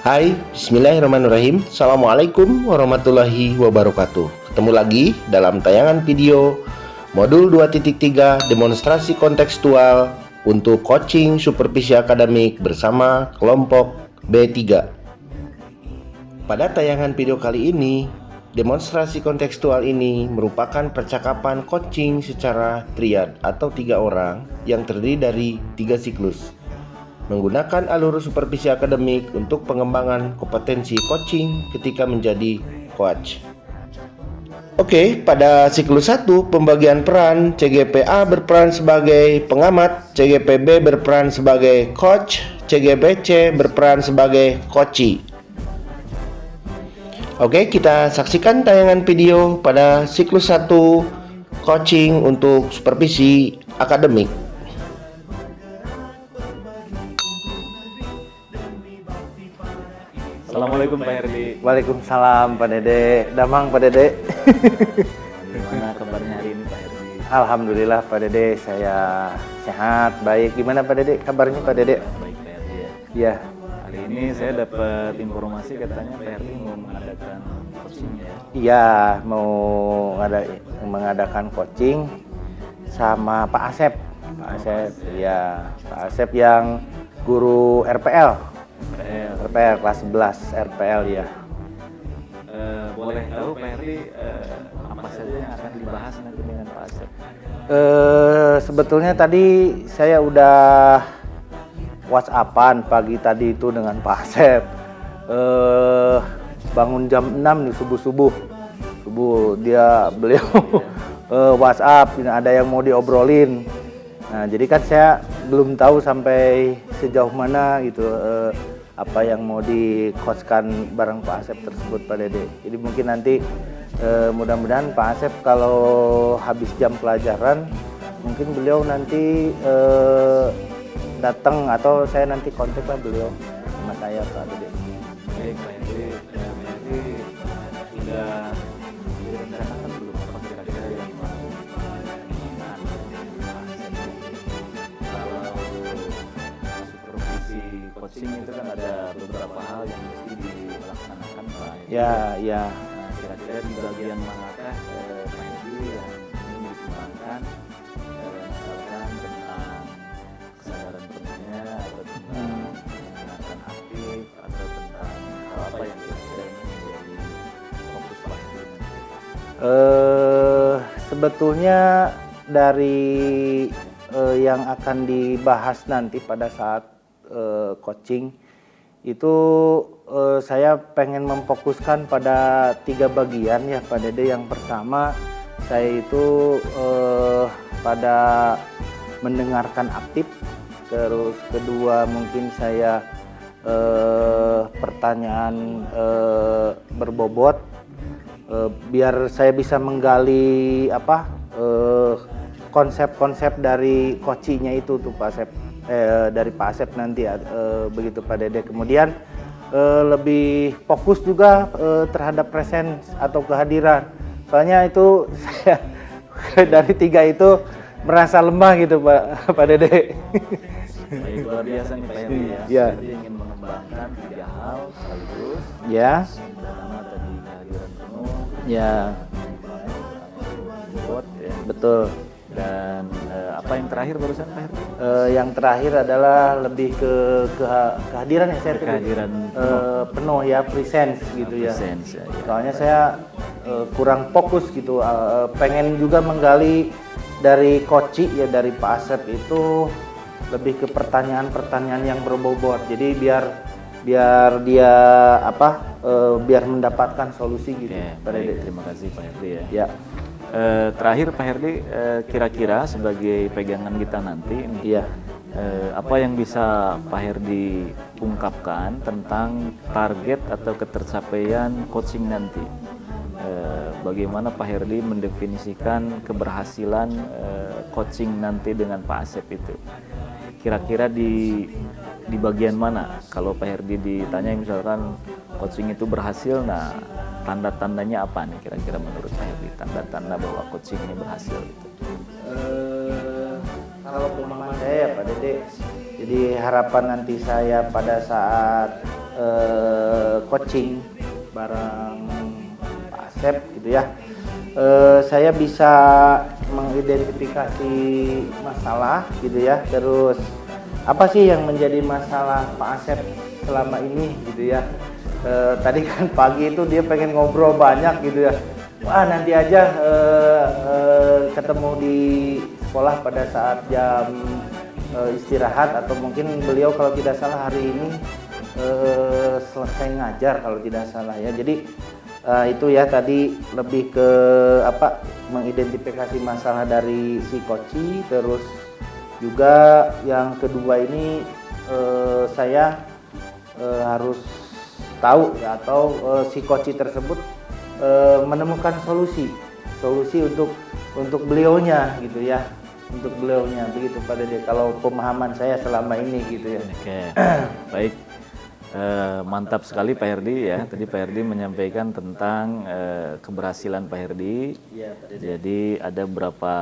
Hai, bismillahirrahmanirrahim. Assalamualaikum warahmatullahi wabarakatuh. Ketemu lagi dalam tayangan video modul 2.3 demonstrasi kontekstual untuk coaching supervisi akademik bersama kelompok B3. Pada tayangan video kali ini, demonstrasi kontekstual ini merupakan percakapan coaching secara triad atau 3 orang yang terdiri dari 3 siklus, menggunakan alur supervisi akademik untuk pengembangan kompetensi coaching ketika menjadi coach. Oke, pada siklus 1 pembagian peran, CGPA berperan sebagai pengamat, CGPB berperan sebagai coach, CGPC berperan sebagai coachee. Oke, kita saksikan tayangan video pada siklus 1 coaching untuk supervisi akademik. Assalamualaikum Pak Herdi. Waalaikumsalam Pak Dede. Damang Pak Dede. Gimana kabarnya hari ini Pak Herdi? Alhamdulillah Pak Dede, saya sehat, baik. Gimana Pak Dede kabarnya Pak Dede? Baik Pak Herdi ya. Iya. Hari ini saya dapat informasi katanya Pak Herdi mau mengadakan coaching ya. Iya, mau mengadakan coaching sama Pak Asep. Pak Asep, ya. Pak Asep yang guru RPL kelas 11 RPL ya. Boleh tahu Pak Herdi apa saja yang akan dibahas nanti dengan Pak Asep? Sebetulnya tadi saya udah WhatsAppan pagi tadi itu dengan Pak Asep. Bangun jam 6 nih subuh beliau WhatsApp, ada yang mau diobrolin. Nah, jadi kan saya belum tahu sampai sejauh mana gitu apa yang mau di-coachkan bareng Pak Asep tersebut Pak Dede. Jadi mungkin nanti mudah-mudahan Pak Asep kalau habis jam pelajaran mungkin beliau nanti datang atau saya nanti kontak lah beliau sama saya Pak Dede. Baik Pak Herdi, Pak Herdi sudah direncanakan belum apa kira-kira yang mau diinginkan Pak Asep? Kalau supervisi coaching itu kan ada beberapa hal yang mesti dilaksanakan Pak Herdi. Ya. Nah, kira-kira di bagian manakah Pak Herdi yang ingin dikembangkan, misalkan tentang kesadaran penuhnya atau tentang pendengaran aktif atau tentang hal apa yang kira-kira ini menjadi fokus Pak Herdi nanti? Sebetulnya dari yang akan dibahas nanti pada saat coaching itu saya pengen memfokuskan pada 3 bagian ya Pak Dede. Yang pertama saya itu pada mendengarkan aktif, terus kedua mungkin saya pertanyaan berbobot, biar saya bisa menggali konsep-konsep dari coachingnya itu tuh Pak Asep, dari Pak Asep nanti begitu Pak Dede. Kemudian lebih fokus juga terhadap presence atau kehadiran, soalnya itu saya dari 3 itu merasa lemah gitu Pak Dede. Baik, luar biasa nih Pak Herdi ya. Ya. Jadi ingin mengembangkan 3 hal sekaligus. Ya. Pertama tadi kehadiran penuh, Ya, bot ya. betul. Dan apa yang terakhir barusan Pak Herdi? Yang terakhir adalah lebih ke kehadiran ya saya Kehadiran penuh ya, presence gitu ya. Presence, ya. Soalnya saya kurang fokus gitu, pengen juga menggali dari coaching ya, dari Pak Asep itu lebih ke pertanyaan-pertanyaan yang berbobot. Jadi biar dia biar mendapatkan solusi gitu. Oke, Pak baik, Dede. terima kasih Pak Herdi ya. Ya. Terakhir Pak Herdi, kira-kira sebagai pegangan kita nanti ini, Iya. apa yang bisa Pak Herdi ungkapkan tentang target atau ketercapaian coaching nanti? Bagaimana Pak Herdi mendefinisikan keberhasilan coaching nanti dengan Pak Asep itu? Kira-kira di bagian mana? Kalau Pak Herdi ditanya misalkan coaching itu berhasil, nah tanda-tandanya apa nih kira-kira menurut Pak Herdi? Tanda-tanda bahwa coaching ini berhasil gitu. Kalau pemahaman saya Pak Dede, jadi harapan nanti saya pada saat coaching bareng Pak Asep gitu ya. Saya bisa mengidentifikasi masalah gitu ya. Terus apa sih yang menjadi masalah Pak Asep selama ini gitu ya. Tadi kan pagi itu dia pengen ngobrol banyak gitu ya. Wah, nanti aja ketemu di sekolah pada saat jam istirahat, atau mungkin beliau kalau tidak salah hari ini selesai ngajar kalau tidak salah ya. Jadi itu ya tadi lebih ke apa, mengidentifikasi masalah dari si koci. Terus juga yang kedua ini saya harus tahu ya, atau si koci tersebut menemukan solusi untuk beliaunya gitu ya, untuk beliaunya begitu Pak Dede kalau pemahaman saya selama ini gitu ya. Oke, baik. Mantap sekali Pak Herdi ya. Tadi Pak Herdi menyampaikan tentang keberhasilan Pak Herdi. Iya, Pak Dede. Jadi ada beberapa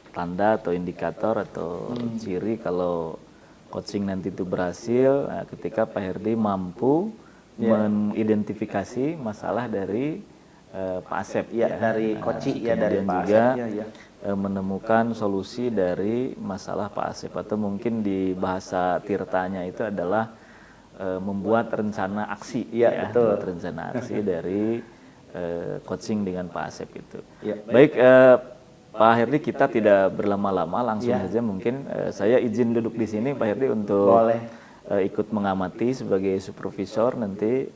tanda atau indikator atau ciri kalau coaching nanti itu berhasil, ketika Pak Herdi mampu mengidentifikasi masalah dari Pak Asep Ya, dari koci ya, dari kemudian Pak juga Asep ya. menemukan solusi dari masalah Pak Asep, atau mungkin di bahasa Tirtanya itu adalah membuat rencana aksi. Iya, betul. Membuat rencana aksi dari coaching dengan Pak Asep itu. Ya. Baik, Pak Herdi, kita tidak berlama-lama, langsung saja mungkin saya izin duduk di sini Pak Herdi untuk Boleh. Ikut mengamati sebagai supervisor nanti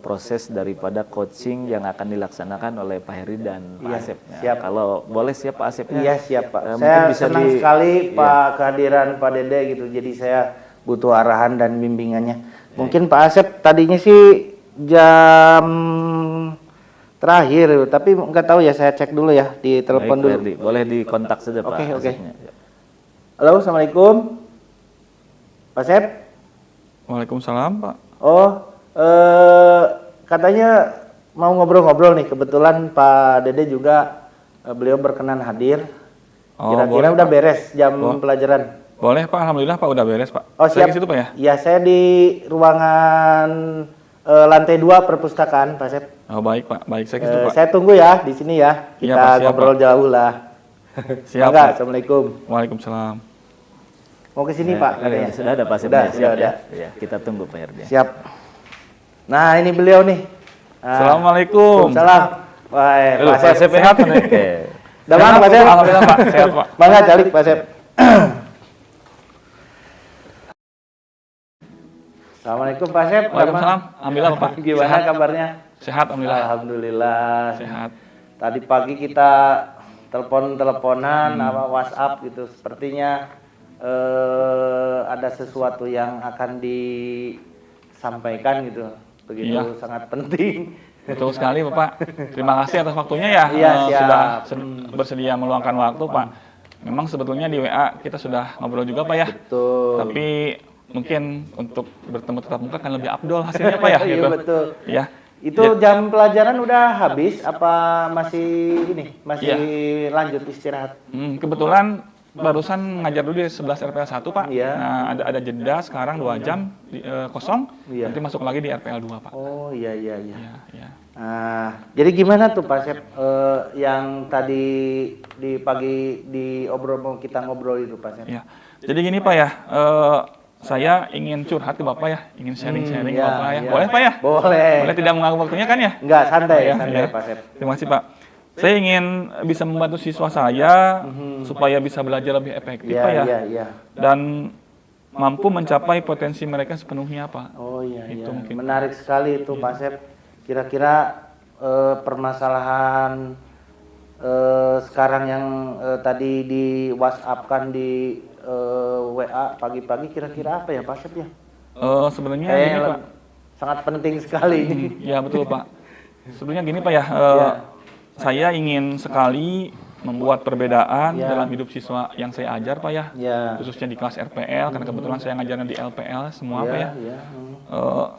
proses daripada coaching yang akan dilaksanakan oleh Pak Heri dan Pak Asep. Siap. Kalau boleh siap Pak Asepnya? Iya siap Pak. Mungkin Saya bisa senang sekali Pak kehadiran Pak Dede gitu. Jadi saya butuh arahan dan bimbingannya. Mungkin Pak Asep tadinya sih jam terakhir, tapi nggak tahu ya, saya cek dulu ya di telepon Baik, dulu. Pak Herdi. Boleh dikontak saja Pak Oke. Asepnya. Halo, assalamualaikum. Pak Asep. Waalaikumsalam Pak. Oh, katanya mau ngobrol-ngobrol nih. Kebetulan Pak Dede juga beliau berkenan hadir. Oh, Kira-kira boleh, udah Pak. beres jam pelajaran. Boleh Pak, alhamdulillah Pak udah beres Pak. Oh Saya siap. ke situ Pak ya? Ya, saya di ruangan lantai 2 perpustakaan Pak Asep. Oh baik Pak, baik saya ke situ Pak. Saya tunggu ya di sini ya. Iya, Kita Pak, siap, ngobrol jauh lah. Siap Mangga, Pak. Assalamualaikum. Waalaikumsalam. Mau ke sini Pak katanya. Sudah ada Pak Asepnya, Sudah siap ada. ya. Ya, kita tunggu Pak Herdi. Siap. Nah, ini beliau nih. Assalamualaikum. Salam. Wah, Halo, Pak Asep. sehat? Oke. Udah mana Pak Asep? Alhamdulillah Pak, sehat Pak. Mangga calik Pak Asep. Assalamualaikum Pak Asep. Waalaikumsalam. Alhamdulillah Pak. Gimana Sehat. kabarnya? Sehat alhamdulillah. Alhamdulillah. Sehat. Tadi pagi kita telepon-teleponan sama WhatsApp gitu. Sepertinya ada sesuatu yang akan disampaikan gitu. Begitu Iya. sangat penting. Betul sekali Bapak. Terima kasih atas waktunya ya. Iya, siap. Sudah bersedia meluangkan waktu Pak. Memang sebetulnya di WA kita sudah ngobrol juga Pak ya. Betul. Tapi mungkin untuk bertemu tatap muka kan lebih afdol hasilnya Pak ya. Iya gitu. betul. Ya. Itu jam pelajaran udah habis apa masih masih lanjut istirahat? Kebetulan barusan ngajar dulu di 11 RPL 1 Pak. Iya. Nah, ada jeda sekarang 2 jam kosong. Iya. Nanti masuk lagi di RPL 2 Pak. Oh iya. Ya. Nah, jadi gimana tuh Pak Sep yang tadi di pagi di kita ngobrol itu Pak Sep? Ya. Jadi gini Pak ya, saya ingin curhat ke Bapak ya, ingin sharing-sharing ke ya, Bapak ya. ya. Boleh Pak ya? Boleh. Boleh tidak mengganggu waktunya kan ya? Enggak, santai Ya, santai ya. Pak Sep. Terima kasih Pak. Saya ingin bisa membantu siswa saya supaya bisa belajar lebih efektif Pak ya. Iya. Dan mampu mencapai potensi mereka sepenuhnya Pak. Oh iya. Itu mungkin. Menarik sekali itu Pak Sep. Kira-kira permasalahan sekarang yang tadi di WhatsApp kan di WA pagi-pagi kira-kira apa ya Pak Sep ya? Sebenarnya Kayaknya gini Pak. sangat penting sekali. Ya betul Pak. Sebenarnya gini Pak ya, saya ingin sekali membuat perbedaan dalam hidup siswa yang saya ajar Pak ya, Ya. khususnya di kelas RPL karena kebetulan saya ngajarnya di LPL semua Pak ya. Iya.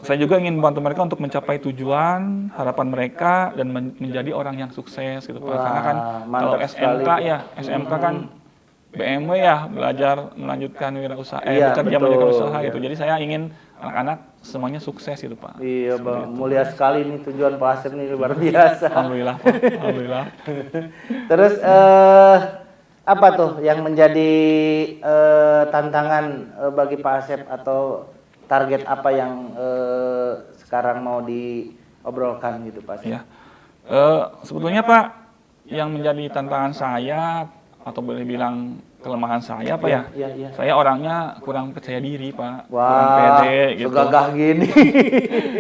Saya juga ingin membantu mereka untuk mencapai tujuan, harapan mereka dan menjadi orang yang sukses gitu Pak. Karena kan kalau mantap SMK sekali. ya, SMK kan BMW ya, belajar melanjutkan wirausaha, Iya, bekerja betul. melanjutkan usaha gitu. Jadi saya ingin anak-anak semuanya sukses gitu Pak. Iya Bang, mulia sekali nih tujuan Pak Asep nih, luar biasa. Alhamdulillah Pak, alhamdulillah. Terus apa tuh yang menjadi tantangan bagi Pak Asep, atau target apa yang sekarang mau diobrolkan gitu Pak Asep? Ya, sebetulnya Pak, yang menjadi tantangan saya atau boleh bilang kelemahan saya Pak ya, Iya. saya orangnya kurang percaya diri Pak, kurang Wah, pede gitu. segagah gini.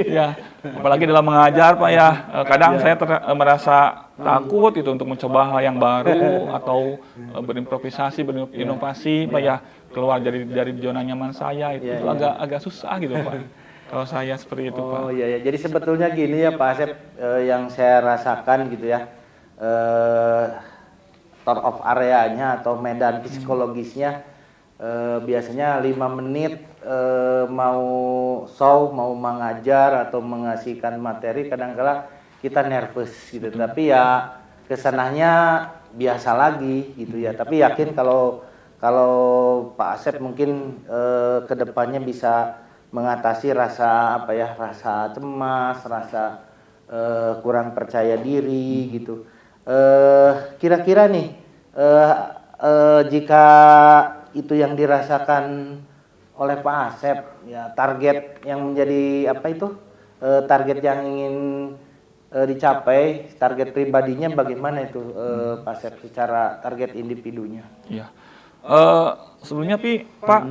Ya, apalagi dalam mengajar Pak ya, kadang saya merasa takut itu untuk mencoba hal yang baru atau berimprovisasi, berinovasi Pak ya, keluar dari zona nyaman saya itu agak susah gitu Pak. Kalau saya seperti itu Pak. Oh iya, jadi sebetulnya gini ya Pak Asep, yang saya rasakan gitu ya, tour of areanya atau medan psikologisnya, biasanya 5 menit mau show, mau mengajar atau mengasihkan materi, kadang-kala kita nervous gitu, tapi ya kesananya biasa lagi gitu ya. Tapi yakin kalau Pak Asep mungkin kedepannya bisa mengatasi rasa apa ya, rasa cemas, rasa kurang percaya diri gitu. Kira-kira nih, jika itu yang dirasakan oleh Pak Asep, ya target yang menjadi apa itu, target yang ingin dicapai, target pribadinya bagaimana itu Pak Asep secara target individunya? Iya. Sebelumnya Pak,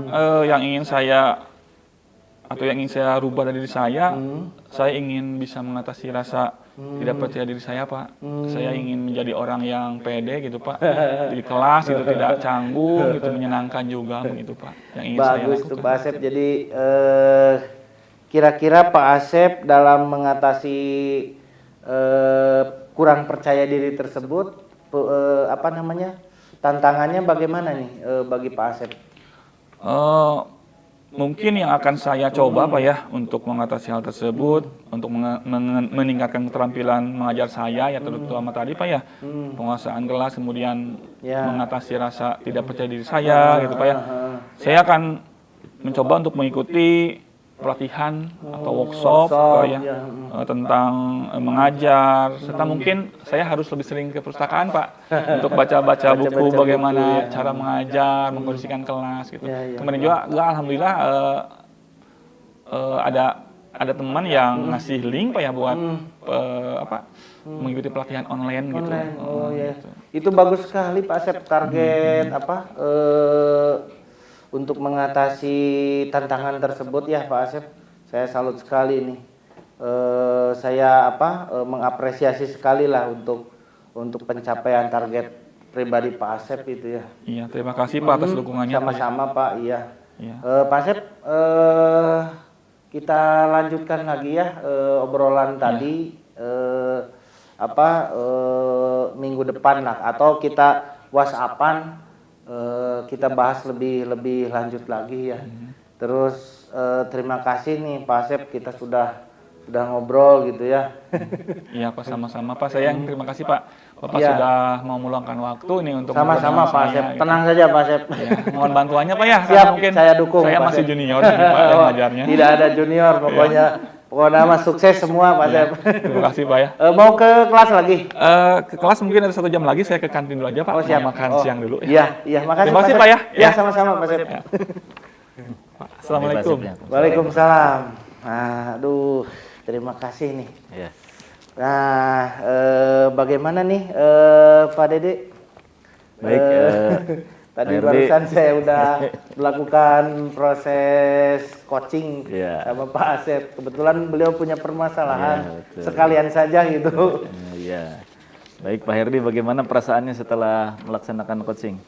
yang ingin saya rubah dari diri saya ingin bisa mengatasi rasa tidak percaya diri saya Pak. Saya ingin menjadi orang yang pede gitu Pak, di kelas gitu, tidak canggung gitu, menyenangkan juga begitu Pak. Yang ingin saya Bagus lakukan. tuh Pak Asep. Jadi kira-kira Pak Asep dalam mengatasi kurang percaya diri tersebut, apa namanya, tantangannya bagaimana nih bagi Pak Asep? Mungkin yang akan saya coba Pak ya untuk mengatasi hal tersebut, untuk meningkatkan keterampilan mengajar saya ya, terutama tadi Pak ya, penguasaan kelas, kemudian mengatasi rasa tidak percaya diri saya gitu Pak ya. Saya akan mencoba untuk mengikuti pelatihan atau workshop Pak ya, tentang mengajar, serta mungkin saya harus lebih sering ke perpustakaan Pak untuk baca-baca buku bagaimana cara mengajar, mengkondisikan kelas gitu. Kemudian juga alhamdulillah ada teman yang ngasih link Pak ya buat mengikuti pelatihan online gitu. Gitu. Itu bagus sekali Pak Asep, target untuk mengatasi tantangan tersebut ya Pak Asep. Saya salut sekali nih. Saya mengapresiasi sekali lah untuk pencapaian target pribadi Pak Asep itu ya. Iya, terima kasih Pak atas dukungannya. Sama-sama Pak, iya. Iya. Pak Asep, kita lanjutkan lagi ya obrolan tadi, minggu depan lah, atau kita WhatsAppan, kita bahas lebih lanjut lagi ya. Terus terima kasih nih Pak Asep, kita sudah ngobrol gitu ya. Iya Pak, sama-sama Pak. Saya yang terima kasih Pak. Bapak sudah mau meluangkan waktu nih untuk sama-sama Pak Asep. Gitu. Tenang saja Pak Asep. Ya, mohon bantuannya Pak ya. Siap, mungkin saya dukung. Saya Pak masih Asep. junior Pak yang ngajarnya. Tidak ada junior, pokoknya mas sukses semua Pak Asep. Terima kasih Pak ya. Mau ke kelas lagi? Ke kelas mungkin ada 1 jam lagi, saya ke kantin dulu aja Pak. Siap. Mau makan siang dulu. Iya, makasih. Terima kasih Pak Pak ya. Ya, sama-sama Pak Asep. Ya. Assalamualaikum. Waalaikumsalam. Aduh, terima kasih nih. Ya. Nah, bagaimana nih Pak Dede? Baik. Tadi Pak barusan saya udah melakukan proses coaching sama Pak Asep. Kebetulan beliau punya permasalahan, sekalian saja gitu. Iya. Baik Pak Herdi, bagaimana perasaannya setelah melaksanakan coaching?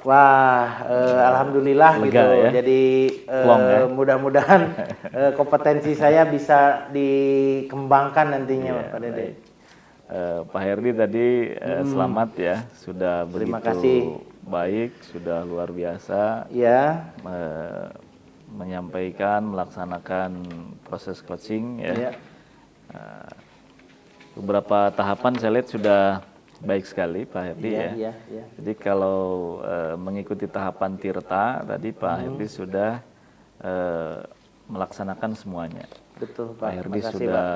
Wah, alhamdulillah lega, gitu. Ya? Jadi mudah-mudahan kompetensi saya bisa dikembangkan nantinya Pak Dede. Pak Herdi tadi selamat ya, sudah Terima begitu kasih. Baik, sudah luar biasa menyampaikan, melaksanakan proses coaching ya. Beberapa tahapan saya lihat sudah baik sekali Pak Herdi ya. Jadi kalau mengikuti tahapan Tirta tadi Pak Herdi sudah melaksanakan semuanya. Betul Pak Pak. Herdi Makasih, sudah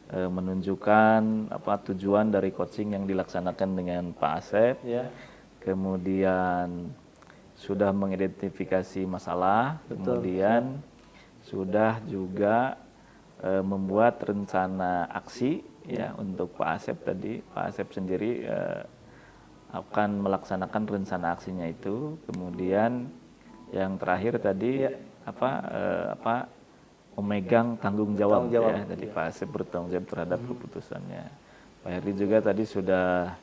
menunjukkan tujuan dari coaching yang dilaksanakan dengan Pak Asep. Ya. Kemudian sudah mengidentifikasi masalah, Betul, kemudian sudah juga membuat rencana aksi ya untuk Pak Asep tadi. Pak Asep sendiri akan melaksanakan rencana aksinya itu. Kemudian yang terakhir tadi memegang tanggung jawab, ya. Jadi Pak Asep bertanggung jawab terhadap keputusannya. Pak Herdi juga tadi sudah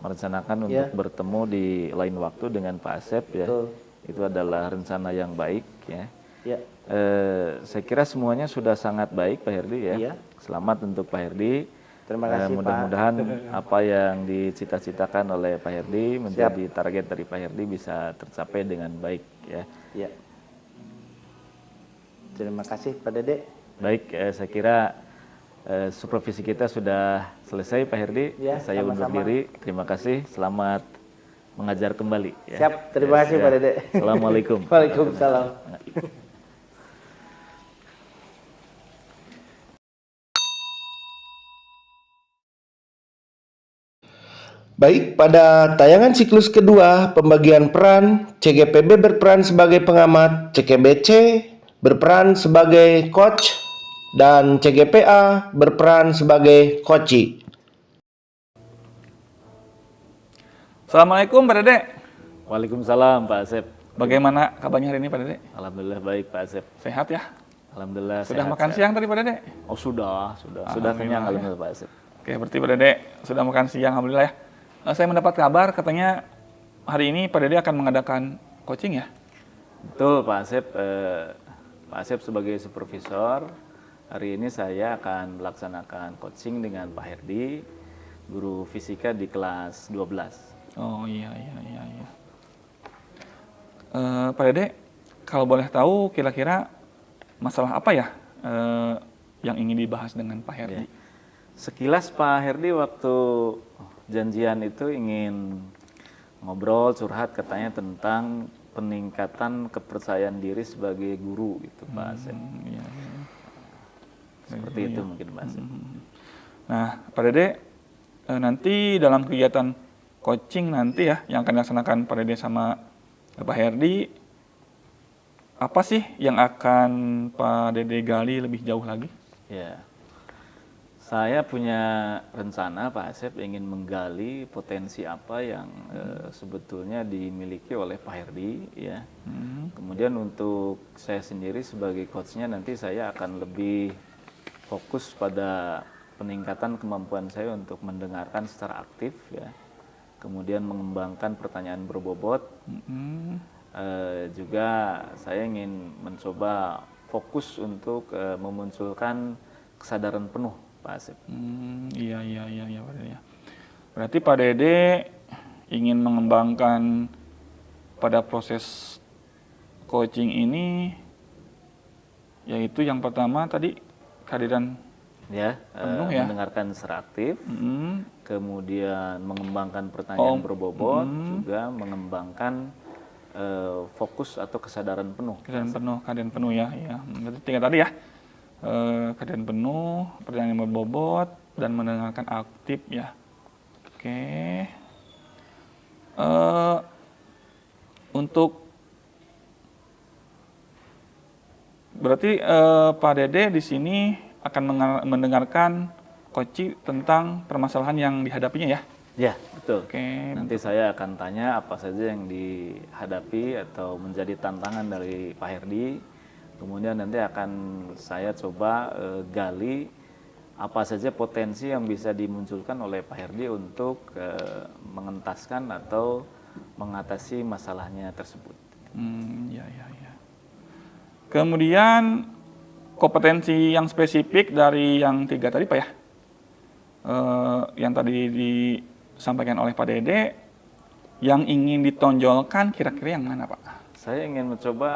merencanakan untuk bertemu di lain waktu dengan Pak Asep, ya. Itu adalah rencana yang baik, ya. Saya kira semuanya sudah sangat baik Pak Herdi, ya. Selamat untuk Pak Herdi. Terima kasih mudah-mudahan apa yang dicita-citakan oleh Pak Herdi menjadi target dari Pak Herdi bisa tercapai dengan baik, ya. Terima kasih Pak Dede. Baik, saya kira supervisi kita sudah selesai Pak Herdi. Saya undur diri. Terima kasih. Selamat mengajar kembali. Ya. Siap. Terima kasih Pak Dede. Assalamualaikum. Waalaikumsalam. Baik, pada tayangan siklus kedua pembagian peran, CGPB berperan sebagai pengamat, CGBC berperan sebagai coach, dan CGPA berperan sebagai coachee. Assalamualaikum Pak Dede. Waalaikumsalam Pak Asep. Bagaimana kabarnya hari ini Pak Dede? Alhamdulillah baik Pak Asep. Sehat ya? Alhamdulillah Sudah sehat, makan siang tadi Pak Dede? Oh sudah kenyang alhamdulillah Pak Asep. Oke, berarti Pak Dede sudah makan siang alhamdulillah ya. Saya mendapat kabar katanya hari ini Pak Dede akan mengadakan coaching ya? Betul Pak Asep. Pak Asep sebagai supervisor, hari ini saya akan melaksanakan coaching dengan Pak Herdi, guru fisika di kelas 12. Oh iya. Pak Dede, kalau boleh tahu kira-kira masalah apa ya yang ingin dibahas dengan Pak Herdi? Sekilas Pak Herdi waktu janjian itu ingin ngobrol, curhat katanya tentang peningkatan kepercayaan diri sebagai guru gitu Pak Asep. Seperti itu mungkin Pak Asep. Nah Pak Dede, nanti dalam kegiatan coaching nanti ya yang akan dilaksanakan Pak Dede sama Pak Herdi, apa sih yang akan Pak Dede gali lebih jauh lagi? Ya, saya punya rencana Pak Asep ingin menggali potensi apa yang sebetulnya dimiliki oleh Pak Herdi, ya. Kemudian untuk saya sendiri sebagai coachnya nanti saya akan lebih fokus pada peningkatan kemampuan saya untuk mendengarkan secara aktif, ya. Kemudian mengembangkan pertanyaan berbobot. Juga saya ingin mencoba fokus untuk memunculkan kesadaran penuh Pak Asep. Iya Pak Dede. Berarti Pak Dede ingin mengembangkan pada proses coaching ini, yaitu yang pertama tadi kehadiran penuh ya, mendengarkan secara aktif, kemudian mengembangkan pertanyaan berbobot, juga mengembangkan fokus atau kesadaran penuh. Kesadaran penuh ya. Berarti tiga tadi ya. Keadaan penuh, pertanyaan yang berbobot, dan mendengarkan aktif ya. Oke. Untuk berarti Pak Dede di sini akan mendengarkan coaching tentang permasalahan yang dihadapinya ya. Ya, betul. Oke. Nanti saya akan tanya apa saja yang dihadapi atau menjadi tantangan dari Pak Herdi. Kemudian nanti akan saya coba gali apa saja potensi yang bisa dimunculkan oleh Pak Herdi untuk mengentaskan atau mengatasi masalahnya tersebut. Ya. Kemudian kompetensi yang spesifik dari yang tiga tadi Pak ya, yang tadi disampaikan oleh Pak Dede, yang ingin ditonjolkan kira-kira yang mana Pak? Saya ingin mencoba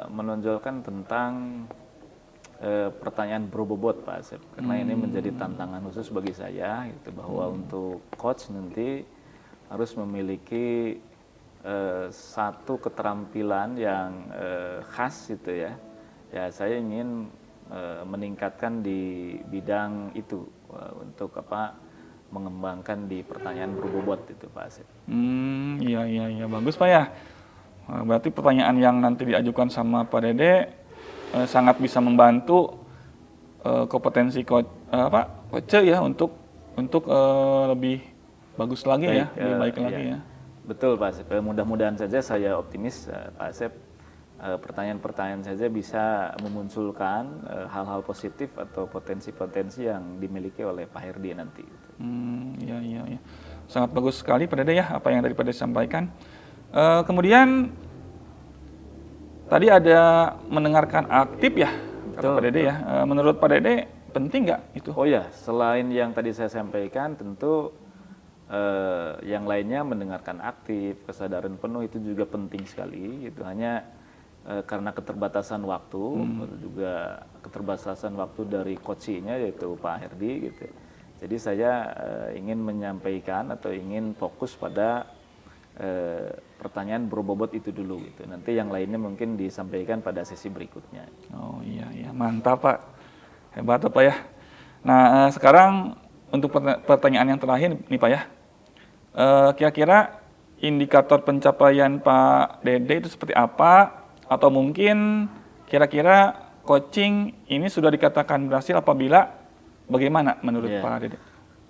menonjolkan tentang pertanyaan berbobot Pak Asep, karena ini menjadi tantangan khusus bagi saya, gitu, bahwa untuk coach nanti harus memiliki satu keterampilan yang khas gitu ya, Ya, saya ingin meningkatkan di bidang itu untuk mengembangkan di pertanyaan berbobot itu Pak Asep. Iya, bagus Pak ya. Berarti pertanyaan yang nanti diajukan sama Pak Dede sangat bisa membantu kompetensi coach ya untuk lebih bagus lagi ya, lebih baik lagi ya. Betul Pak Asep. Mudah-mudahan saja saya optimis Pak Asep. Pertanyaan-pertanyaan saja bisa memunculkan hal-hal positif atau potensi-potensi yang dimiliki oleh Pak Herdi nanti. Iya. Sangat bagus sekali Pak Dede ya apa yang tadi Pak Dede sampaikan. Kemudian tadi ada mendengarkan aktif ya kata Pak Dede ya. Menurut Pak Dede penting nggak itu? Oh ya, selain yang tadi saya sampaikan tentu yang lainnya mendengarkan aktif, kesadaran penuh itu juga penting sekali. Itu hanya karena keterbatasan waktu, juga keterbatasan waktu dari coachnya yaitu Pak Herdi gitu. Jadi saya ingin menyampaikan atau ingin fokus pada pertanyaan berbobot itu dulu gitu. Nanti yang lainnya mungkin disampaikan pada sesi berikutnya. Oh iya, mantap Pak, hebat Pak ya. Nah sekarang untuk pertanyaan yang terakhir nih Pak ya, kira-kira indikator pencapaian Pak Dede itu seperti apa? Atau mungkin kira-kira coaching ini sudah dikatakan berhasil apabila bagaimana menurut Pak Dede?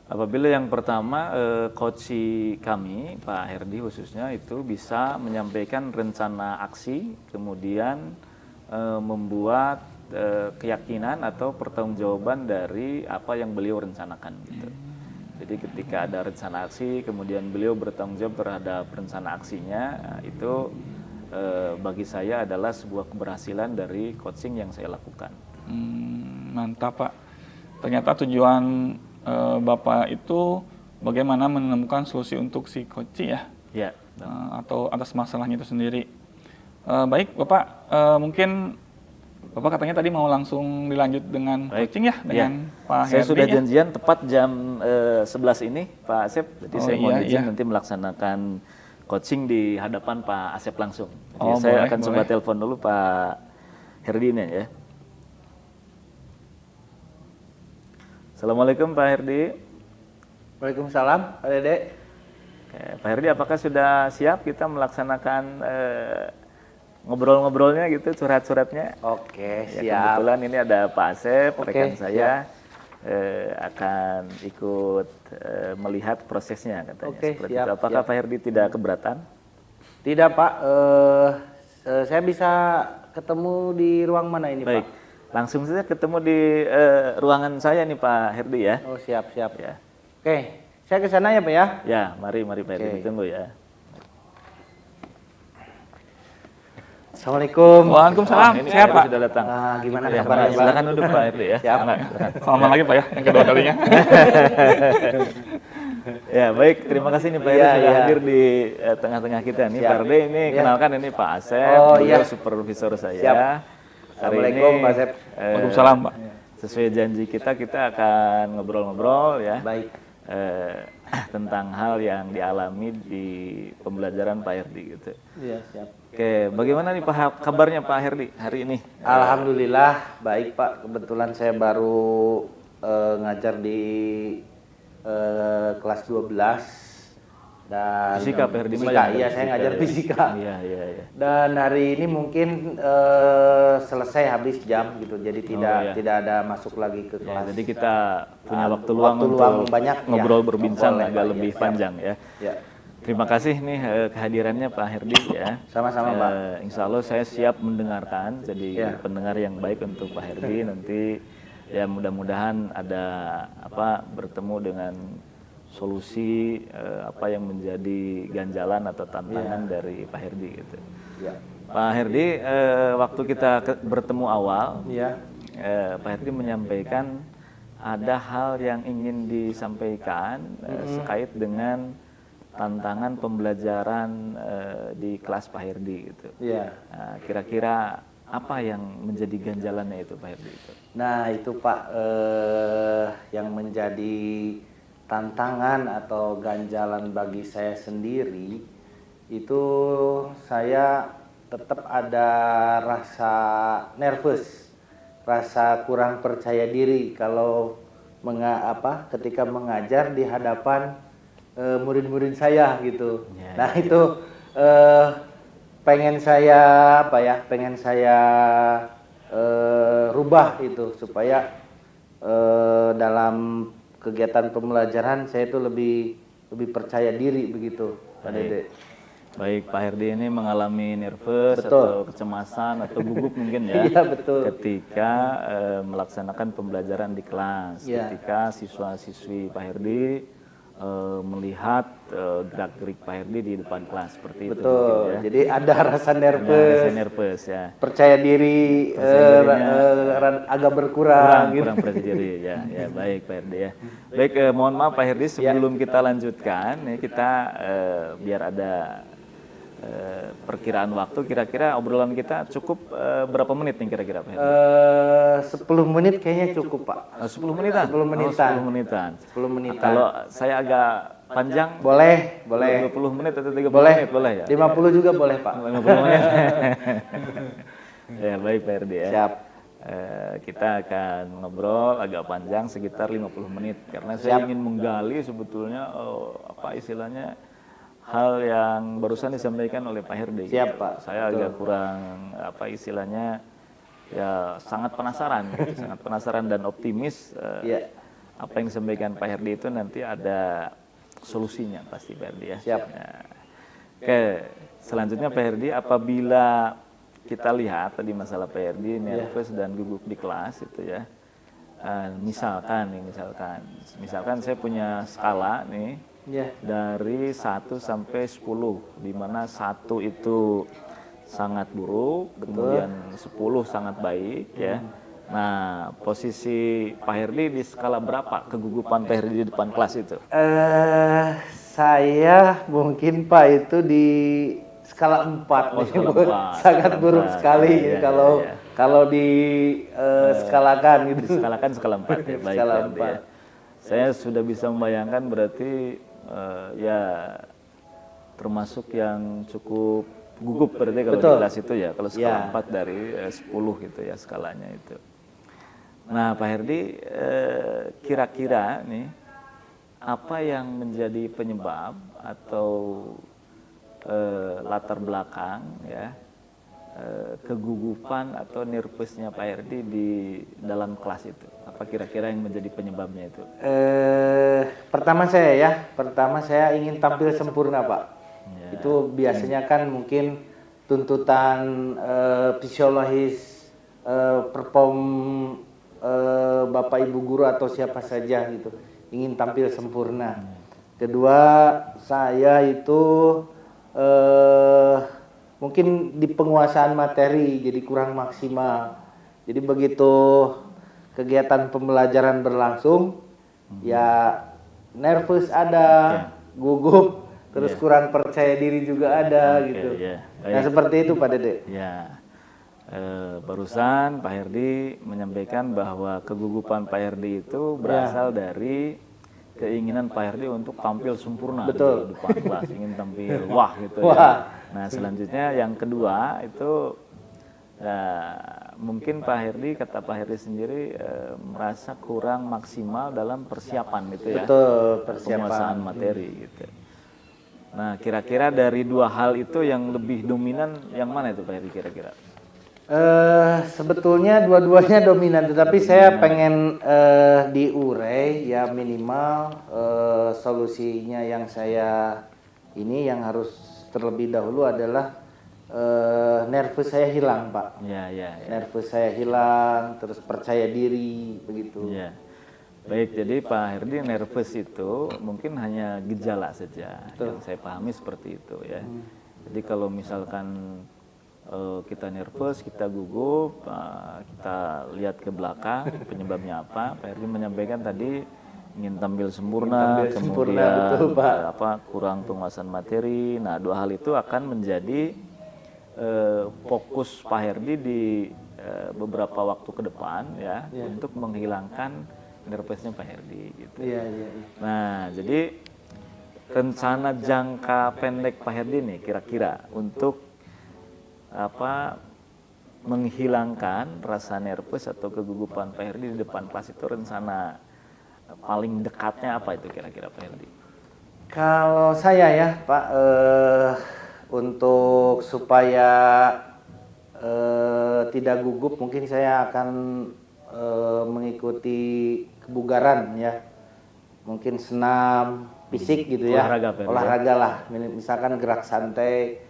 Apabila yang pertama coach kami Pak Herdi khususnya itu bisa menyampaikan rencana aksi, kemudian membuat keyakinan atau pertanggungjawaban dari apa yang beliau rencanakan gitu. Jadi ketika ada rencana aksi, kemudian beliau bertanggung jawab terhadap rencana aksinya, itu bagi saya adalah sebuah keberhasilan dari coaching yang saya lakukan. Mantap Pak. Ternyata tujuan Bapak itu bagaimana menemukan solusi untuk si coaching ya? Ya. Atau atas masalahnya itu sendiri. Baik Bapak, mungkin Bapak katanya tadi mau langsung dilanjut dengan coaching ya dengan Pak Herdi. Saya sudah janjian tepat jam 11 ini Pak Asep. Jadi saya mau izin nanti melaksanakan coaching di hadapan Pak Asep langsung. Jadi saya akan coba telepon dulu Pak Herdi ya. Assalamualaikum Pak Herdi. Waalaikumsalam Pak Dede. Oke, Pak Herdi apakah sudah siap kita melaksanakan ngobrol-ngobrolnya gitu, curhat-curhatnya? Oke, Ya, siap. kebetulan ini ada Pak Asep, rekan saya akan ikut melihat prosesnya katanya. Seperti siap, itu. Apakah Pak Herdi tidak keberatan? Tidak Pak, saya bisa ketemu di ruang mana ini Baik, Pak? langsung saja ketemu di ruangan saya nih Pak Herdi ya. Oh siap. Ya, Oke, saya ke sana ya Pak ya? ya mari Pak Herdi, tunggu ya. Assalamualaikum. Waalaikumsalam. Ini Sehat Pak? sudah datang. Gimana Ya, kabarnya Pak? silakan duduk Pak Herdi ya. Siap. Selamat lagi Pak ya, yang kedua kalinya. Ya baik, terima kasih nih Pak Herdi sudah hadir di tengah-tengah kita nih. Pak Herdi ini kenalkan ini Pak Asep, beliau supervisor saya. Siap. Hari Assalamualaikum ini, Pak Asep. Waalaikumsalam Pak. Sesuai janji kita akan ngobrol-ngobrol ya. Baik. Tentang hal yang dialami di pembelajaran Pak Herdi gitu. Iya siap. Oke, bagaimana nih Pak kabarnya Pak Herdi hari ini? Alhamdulillah baik Pak. Kebetulan saya baru ngajar di kelas 12 dan Fisika Pak Herdi. Fisika, iya saya ngajar fisika. Iya. Dan hari ini mungkin selesai habis jam gitu. Jadi tidak ada masuk lagi ke kelas. Jadi kita punya waktu luang untuk banyak, ngobrol ya. berbincang Boleh, agak Pak, lebih ya, panjang ya. Ya. Terima kasih nih kehadirannya Pak Herdi ya. Sama-sama Pak. Insya Allah saya siap mendengarkan, jadi pendengar yang baik untuk Pak Herdi nanti ya mudah-mudahan ada bertemu dengan solusi apa yang menjadi ganjalan atau tantangan dari Pak Herdi gitu. Ya. Pak Herdi, waktu kita bertemu awal, Iya. Pak Herdi menyampaikan ada hal yang ingin disampaikan terkait dengan tantangan pembelajaran di kelas Pak Herdi gitu. Iya. Nah, kira-kira apa yang menjadi ganjalannya itu Pak Herdi itu? Nah itu Pak yang menjadi tantangan atau ganjalan bagi saya sendiri itu saya tetap ada rasa nervous, rasa kurang percaya diri kalau ketika mengajar di hadapan murid-murid saya gitu. Nah itu pengen saya rubah itu supaya dalam kegiatan pembelajaran saya itu lebih percaya diri begitu, Pak Dede. Baik, Pak Herdi ini mengalami nervous Betul. atau kecemasan atau gugup mungkin ya, Iya, betul. ketika melaksanakan pembelajaran di kelas, Iya. ketika siswa-siswi Pak Herdi melihat gerak-gerik Pak Herdi di depan kelas seperti itu. Betul. mungkin ya. Jadi ada rasa nervous, Ada rasa nervous ya. percaya diri agak berkurang gitu. Kurang percaya diri ya. Ya baik Pak Herdi ya. Baik, mohon maaf Pak Herdi sebelum kita lanjutkan, ya, kita biar ada perkiraan waktu, kira-kira obrolan kita cukup berapa menit nih kira-kira Pak Herdi? 10 menit kayaknya cukup, Pak. 10 menitan? 10 menitan. 10 menitan. 10 menitan. Kalau saya agak panjang, Boleh. 20 menit atau 30 Boleh. menit boleh ya? 50 juga boleh, Pak. 50 menit. Ya baik Pak Herdi ya. Siap. Kita akan ngobrol agak panjang sekitar 50 menit karena saya ingin menggali sebetulnya apa istilahnya hal yang barusan disampaikan oleh Pak Herdi. Siap, Pak. Saya agak kurang apa istilahnya ya sangat penasaran, gitu. Sangat penasaran dan optimis Iya. apa yang disampaikan Pak Herdi itu nanti ada solusinya pasti Pak Herdi ya. Siap. Nah, oke, selanjutnya Pak Herdi, apabila kita lihat tadi masalah Pak Herdi nervous dan gugup di kelas itu ya. Misalkan saya punya skala nih dari 1 sampai 10, di mana 1 itu sangat buruk, kemudian 10 sangat baik ya. Nah, posisi Pak Herdi di skala berapa kegugupan Pak Herdi di depan kelas itu? Saya mungkin Pak itu di skala 4. Skala 4. Sangat buruk sekali Ya, kalau di skalakan gitu. Diskalakan skala 4 ya, baik Skala Pak Herdi 4. ya. Saya sudah bisa membayangkan berarti ya termasuk yang cukup gugup berarti kalau di kelas itu ya, kalau skala 4 dari 10 gitu ya skalanya itu. Nah Pak Herdi, kira-kira nih apa yang menjadi penyebab atau latar belakang ya kegugupan atau nervousnya Pak Herdi di dalam kelas itu? Apa kira-kira yang menjadi penyebabnya itu? Pertama saya ingin tampil sempurna, Pak. Ya. Itu biasanya kan mungkin tuntutan fisiologis perform Bapak Ibu guru atau siapa saja gitu, ingin tampil sempurna. Kedua, saya itu mungkin di penguasaan materi jadi kurang maksimal. Jadi begitu kegiatan pembelajaran berlangsung, ya nervous ada, gugup, terus kurang percaya diri juga ada gitu. Nah seperti itu Pak Dede. Ya, barusan Pak Herdi menyampaikan bahwa kegugupan Pak Herdi itu berasal dari keinginan Pak Herdi untuk tampil sempurna di depan kelas, ingin tampil wah gitu ya. Nah selanjutnya yang kedua itu mungkin Pak Herdi, kata Pak Herdi sendiri merasa kurang maksimal dalam persiapan gitu ya. Persiapan. Penguasaan materi gitu. Nah kira-kira dari dua hal itu yang lebih dominan yang mana itu Pak Herdi kira-kira? Sebetulnya dua-duanya dominan, tetapi saya pengen diurai ya minimal solusinya yang yang harus terlebih dahulu adalah nervous saya hilang Pak. Nervous saya hilang, terus percaya diri begitu. Ya. Baik, jadi Pak Herdi nervous itu mungkin hanya gejala saja. Yang saya pahami seperti itu ya. Jadi kalau misalkan kita nervous, kita gugup, kita lihat ke belakang penyebabnya apa. Pak Herdi menyampaikan tadi ingin tampil sempurna, kemudian kurang penguasaan materi. Nah, dua hal itu akan menjadi fokus Pak Herdi di beberapa waktu ke depan ya, untuk menghilangkan nervousnya Pak Herdi gitu. Nah, jadi rencana jangka pendek Pak Herdi nih kira-kira untuk apa menghilangkan rasa nervous atau kegugupan Pak Herdi di depan kelas itu rencana paling dekatnya apa itu kira-kira Pak Herdi? Kalau saya ya Pak, untuk supaya tidak gugup mungkin saya akan mengikuti kebugaran ya, mungkin senam fisik gitu ya, olahraga lah, misalkan gerak santai,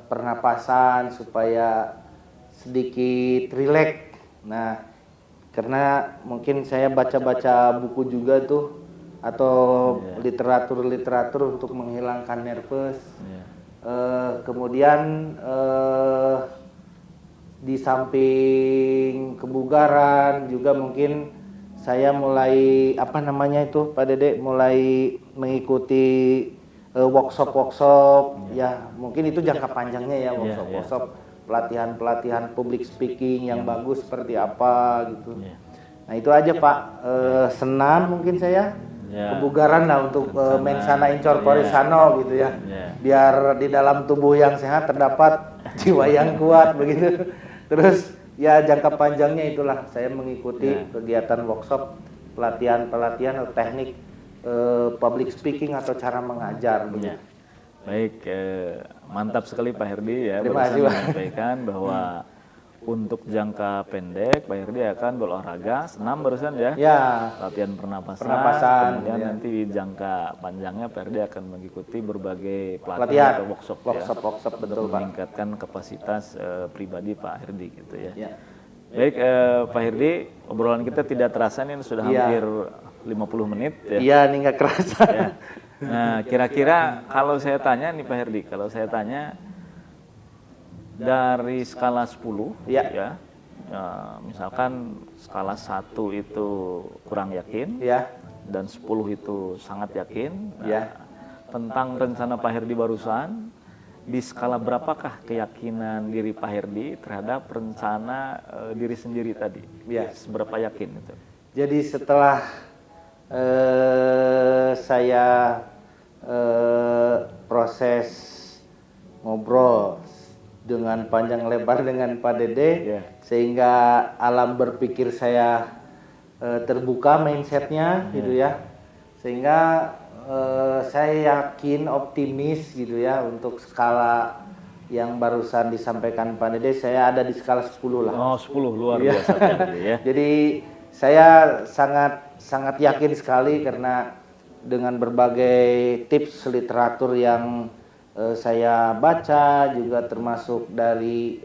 pernapasan supaya sedikit rileks. Nah, karena mungkin saya baca-baca buku juga tuh atau literatur untuk menghilangkan nervous. Kemudian di samping kebugaran juga mungkin saya mulai Pak Dede mulai mengikuti workshop ya, mungkin itu jangka panjangnya ya, workshop pelatihan public speaking yang bagus seperti apa gitu. Nah itu aja Pak, senam mungkin saya, kebugaran lah untuk mensana incorpore sano gitu ya, biar di dalam tubuh yang sehat terdapat jiwa yang kuat begitu. Terus ya jangka panjangnya itulah saya mengikuti kegiatan workshop, pelatihan atau teknik public speaking atau cara mengajar begitu. Baik, mantap sekali Pak Herdi ya, Terima kasih, Pak. menyampaikan bahwa untuk jangka pendek Pak Herdi akan berolahraga, senam barusan ya, latihan pernapasan, kemudian nanti di jangka panjangnya Pak Herdi akan mengikuti berbagai pelatihan atau workshop betul, untuk meningkatkan kapasitas pribadi Pak Herdi gitu ya. Baik, Pak Herdi, obrolan kita tidak terasa nih sudah hampir 50 menit ya. Iya, ini nggak kerasa. Ya. Nah, kira-kira kalau saya tanya nih Pak Herdi, kalau saya tanya dari skala 10 ya, misalkan skala 1 itu kurang yakin dan 10 itu sangat yakin tentang rencana Pak Herdi barusan, di skala berapakah keyakinan diri Pak Herdi terhadap rencana diri sendiri tadi? Seberapa yakin itu? Jadi setelah saya proses ngobrol dengan panjang lebar dengan Pak Dede, sehingga alam berpikir saya terbuka mindsetnya gitu ya, sehingga saya yakin optimis gitu ya untuk skala yang barusan disampaikan Pak Dede. Saya ada di skala 10 lah. Oh 10, luar biasa Pak Herdi ya. Jadi saya sangat yakin sekali karena dengan berbagai tips literatur yang saya baca, juga termasuk dari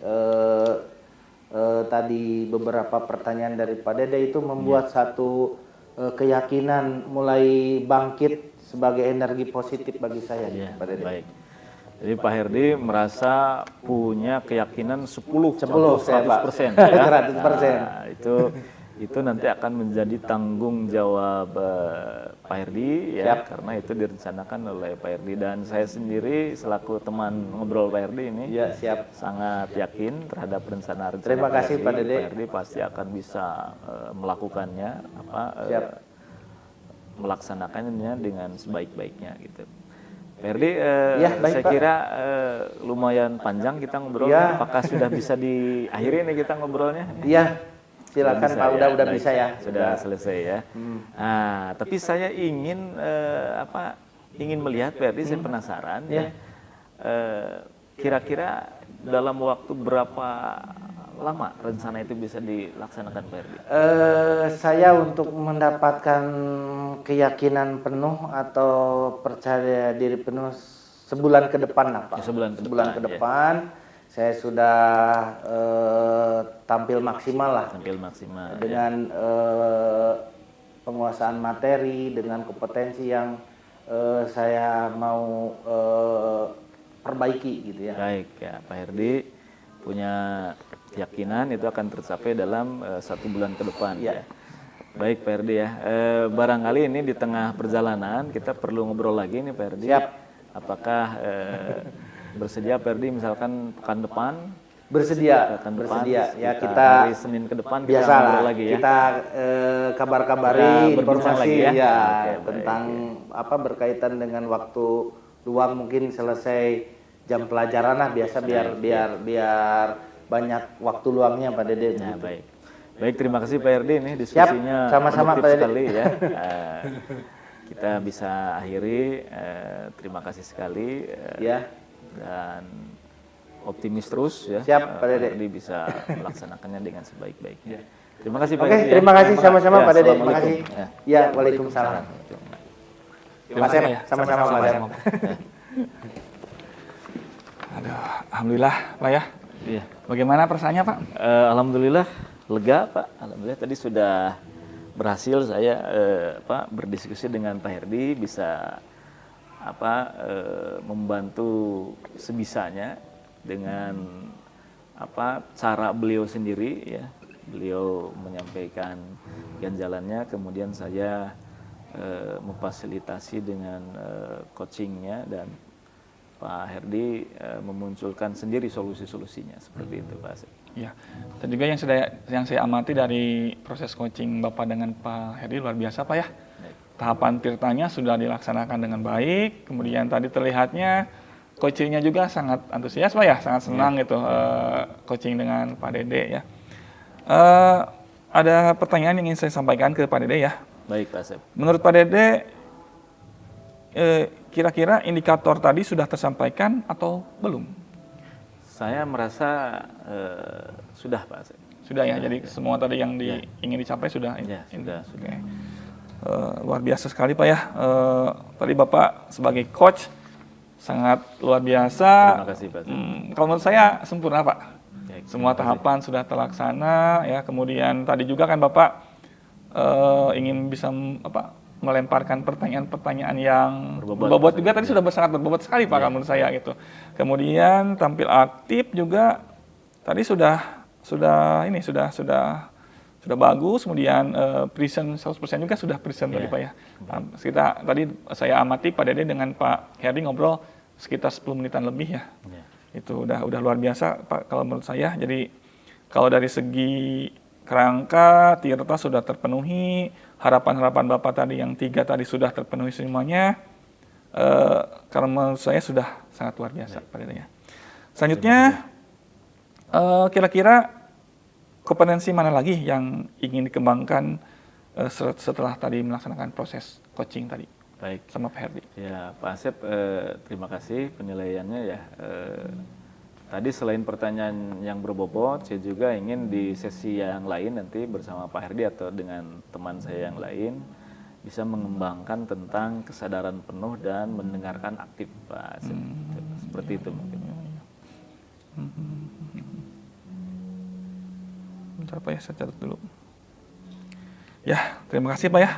tadi beberapa pertanyaan dari Pak Dede, itu membuat satu keyakinan mulai bangkit sebagai energi positif bagi saya, Pak Dede. Baik. Jadi Pak Herdi merasa punya keyakinan 100% ya. 100%. Nah, itu nanti akan menjadi tanggung jawab Pak Herdi ya, karena itu direncanakan oleh Pak Herdi, dan saya sendiri selaku teman ngobrol Pak Herdi ini sangat yakin terhadap rencana Terima kasih Pak Dede. Pak Herdi pasti akan bisa melakukannya, melaksanakannya dengan sebaik-baiknya gitu. Pak Herdi, saya kira lumayan panjang kita ngobrol. Apakah sudah bisa diakhiri nih kita ngobrolnya? Iya. Silakan Pak, udah bisa ya. Sudah selesai ya. Nah, tapi saya ingin ingin melihat Pak Herdi, saya penasaran ya. Kira-kira dalam waktu berapa lama rencana itu bisa dilaksanakan Pak Herdi? Saya untuk mendapatkan keyakinan penuh atau percaya diri penuh sebulan ke depan lah Pak. Sebulan ke depan. Saya sudah tampil maksimal lah. Dengan penguasaan materi, dengan kompetensi yang saya mau perbaiki gitu ya. Baik ya, Pak Herdi punya keyakinan itu akan tercapai dalam 1 bulan ke depan ya. Baik Pak Herdi ya, barangkali ini di tengah perjalanan kita perlu ngobrol lagi nih Pak Herdi. Apakah bersedia Pak Herdi misalkan pekan depan? Bersedia ya, kita hari Senin ke depan kita biasa ngobrol lagi ya. Kita kabar-kabari informasi lagi tentang apa berkaitan dengan waktu luang, mungkin selesai jam pelajaran lah biasa biar banyak waktu luangnya Pak Dede. Ya, gitu. baik. Baik, terima kasih Pak Herdi, ini diskusinya sama-sama, produktif Pak Herdi. sekali ya. Kita bisa akhiri, terima kasih sekali Ya. dan optimis terus ya. Siap, Pak Pak Dede. Herdi bisa melaksanakannya dengan sebaik-baiknya. Terima kasih Pak Oke, Herdi. ya. terima kasih sama-sama Ya, Pak Dede. Terima Assalamualaikum. kasih. Ya. Ya, waalaikumsalam. Terima Mas Em, kasih ya. sama-sama Mas Em. Aduh, alhamdulillah Pak ya. Iya. Bagaimana perasaannya Pak? Alhamdulillah lega Pak. Alhamdulillah tadi sudah berhasil saya berdiskusi dengan Pak Herdi, bisa membantu sebisanya dengan cara beliau sendiri ya. Beliau menyampaikan ganjalannya, kemudian saya memfasilitasi dengan coachingnya, dan Pak Herdi memunculkan sendiri solusi-solusinya seperti itu Pak Asep. Ya, dan juga yang saya amati dari proses coaching Bapak dengan Pak Herdi luar biasa Pak ya. Tahapan tirtanya sudah dilaksanakan dengan baik, kemudian tadi terlihatnya coachingnya juga sangat antusias Pak ya, sangat senang gitu coaching dengan Pak Dede ya. Ada pertanyaan yang ingin saya sampaikan ke Pak Dede ya. Baik Pak Asep. Menurut Pak Dede, kira-kira indikator tadi sudah tersampaikan atau belum? Saya merasa sudah Pak Asep. Sudah ya, jadi semua tadi yang ingin dicapai sudah. Ya, sudah. Oke. Luar biasa sekali Pak ya. Tadi Bapak sebagai coach sangat luar biasa. Terima kasih Pak Asep. Kalau menurut saya sempurna Pak. Baik, Semua terima kasih. tahapan sudah terlaksana ya. Kemudian tadi juga kan Bapak ingin bisa melemparkan pertanyaan-pertanyaan yang berbobot juga, tadi sudah sangat berbobot sekali Pak kalau menurut saya gitu. Kemudian tampil aktif juga tadi sudah bagus. Kemudian present 100% juga sudah present tadi Pak ya. Tadi saya amati Pak Dede dengan Pak Herdi ngobrol sekitar 10 menitan lebih ya. Itu udah luar biasa Pak kalau menurut saya. Jadi kalau dari segi kerangka tirta sudah terpenuhi, harapan-harapan Bapak tadi yang 3 tadi sudah terpenuhi semuanya. Karena menurut saya sudah sangat luar biasa Pak Dede ya. Selanjutnya kira-kira kompetensi mana lagi yang ingin dikembangkan setelah tadi melaksanakan proses coaching tadi? Baik. Sama Pak Herdi. Ya Pak Asep, terima kasih penilaiannya ya. Tadi selain pertanyaan yang berbobot, saya juga ingin di sesi yang lain nanti bersama Pak Herdi atau dengan teman saya yang lain bisa mengembangkan tentang kesadaran penuh dan mendengarkan aktif Pak Asep. Seperti itu mungkin. Bentar Pak ya, saya catat dulu. Ya, terima kasih Pak ya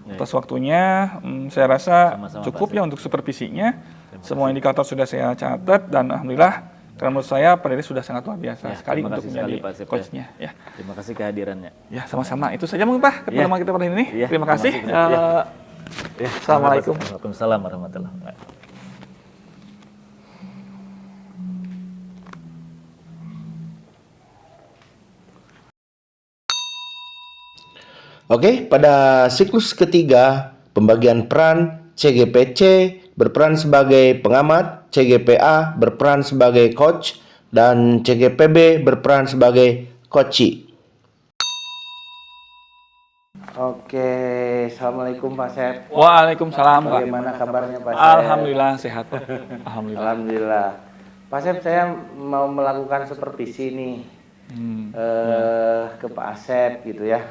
atas waktunya. Saya rasa Sama-sama, cukup Pak ya untuk supervisinya. Semua indikator sudah saya catat dan alhamdulillah karena menurut saya Pak Dede sudah sangat luar biasa sekali terima untuk kasih menjadi sekali, Pak Asep, coachnya. Ya. Terima kasih kehadirannya. Ya, sama-sama. Itu saja mungkin Pak pertemuan kita pada hari ini. Ya, Terima kasih. terima kasih. Assalamualaikum. Waalaikumsalam warahmatullahi wabarakatuh. Oke, pada siklus ketiga, pembagian peran CGPC berperan sebagai pengamat, CGPA berperan sebagai coach, dan CGPB berperan sebagai coachee. Oke, assalamualaikum Pak Sep. Waalaikumsalam Pak. Bagaimana kabarnya Pak Sep? Alhamdulillah sehat Pak. Alhamdulillah. Alhamdulillah. Pak Sep, saya mau melakukan supervisi nih ke Pak Asep gitu ya.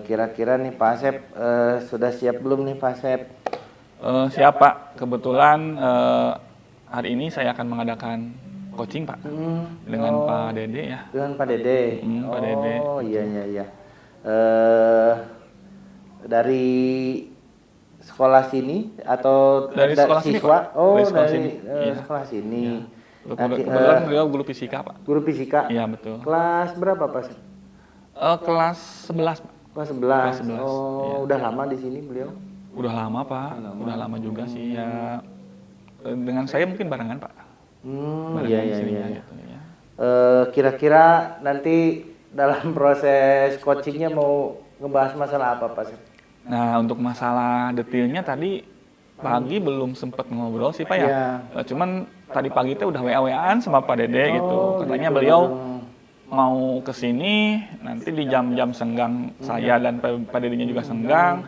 Kira-kira nih Pak Asep sudah siap belum nih Pak Asep? Siap Pak. Kebetulan hari ini saya akan mengadakan coaching Pak dengan Pak Dede ya. Dengan Pak Dede. Pak Dede. Oh iya. Dari sekolah sini atau Dari sekolah sini, siswa? Pak. Oh, Dari sekolah dari sini. Iya. sekolah sini. Nanti, Kebetulan beliau guru fisika Pak. guru fisika. Iya betul. Kelas berapa Pak Sep? Kelas 11 Pak. Kelas 11. Kelas 11, Oh, iya. udah lama di sini beliau? Udah lama Pak. Udah lama juga sih ya. Dengan saya mungkin barengan Pak. Barengan Iya di iya sini iya. gitu, ya. Kira-kira nanti dalam proses coachingnya mau ngebahas masalah apa Pak Sep? Nah untuk masalah detailnya tadi pagi belum sempat ngobrol sih Pak ya. Iya. Cuman tadi pagi teh udah WA-WAan sama Pak Dede gitu. Katanya beliau mau ke sini nanti di jam-jam senggang saya dan Pak Dedenya juga senggang.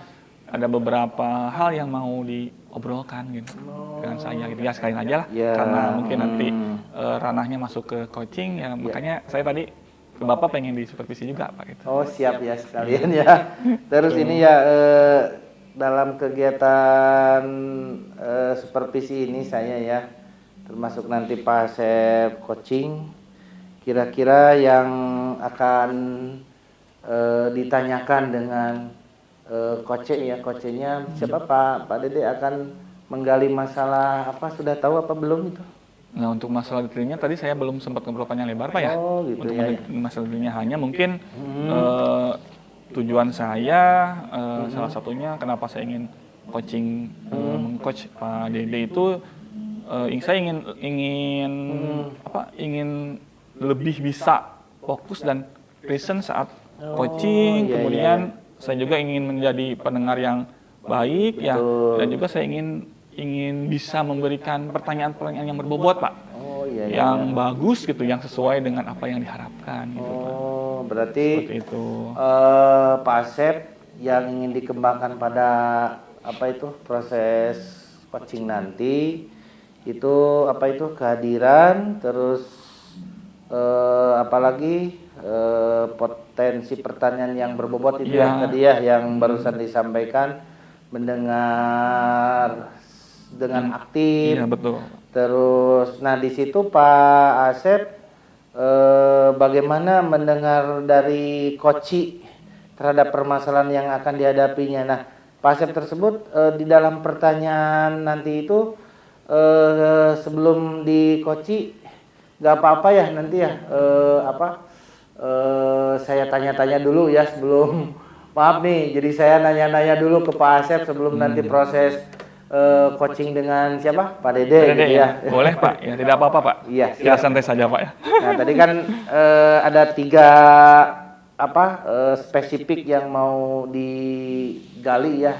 Ada beberapa hal yang mau diobrolkan gitu dengan saya gitu ya, sekali aja lah karena mungkin nanti ranahnya masuk ke coaching ya, makanya saya tadi ke Bapak pengen disupervisi juga Pak gitu. Oh siap ya sekalian ya. Terus ini ya dalam kegiatan supervisi ini saya ya, termasuk nanti Pak Asep coaching, kira-kira yang akan ditanyakan dengan coachnya siapa Pak Dede akan menggali masalah apa, sudah tahu apa belum itu? Nah untuk masalah detailnya tadi saya belum sempat ngobrol panjang lebar Pak ya. Oh gitu untuk ya. masalah detailnya hanya mungkin tujuan saya salah satunya kenapa saya ingin coaching mengcoach Pak Dede itu saya ingin lebih bisa fokus dan present saat coaching, kemudian saya juga ingin menjadi pendengar yang baik ya, dan juga saya ingin bisa memberikan pertanyaan-pertanyaan yang berbobot Pak, yang bagus gitu, yang sesuai dengan apa yang diharapkan gitu Pak. Berarti itu Pak Asep yang ingin dikembangkan pada apa itu proses coaching nanti itu apa itu kehadiran, terus apalagi potensi pertanyaan yang berbobot itu ya tadi ya yang barusan disampaikan, mendengar dengan aktif. Iya betul. Terus nah di situ Pak Asep bagaimana mendengar dari coach terhadap permasalahan yang akan dihadapinya. Nah Pak Asep tersebut di dalam pertanyaan nanti itu sebelum di coach nggak apa-apa ya nanti ya saya tanya-tanya dulu ya sebelum, maaf nih, jadi saya nanya-nanya dulu ke Pak Asep sebelum nanti proses coaching dengan siapa? Pak Dede gitu ya. Boleh Pak, ya tidak apa-apa Pak. Iya, ya santai saja Pak ya. Nah tadi kan ada 3 spesifik yang mau digali ya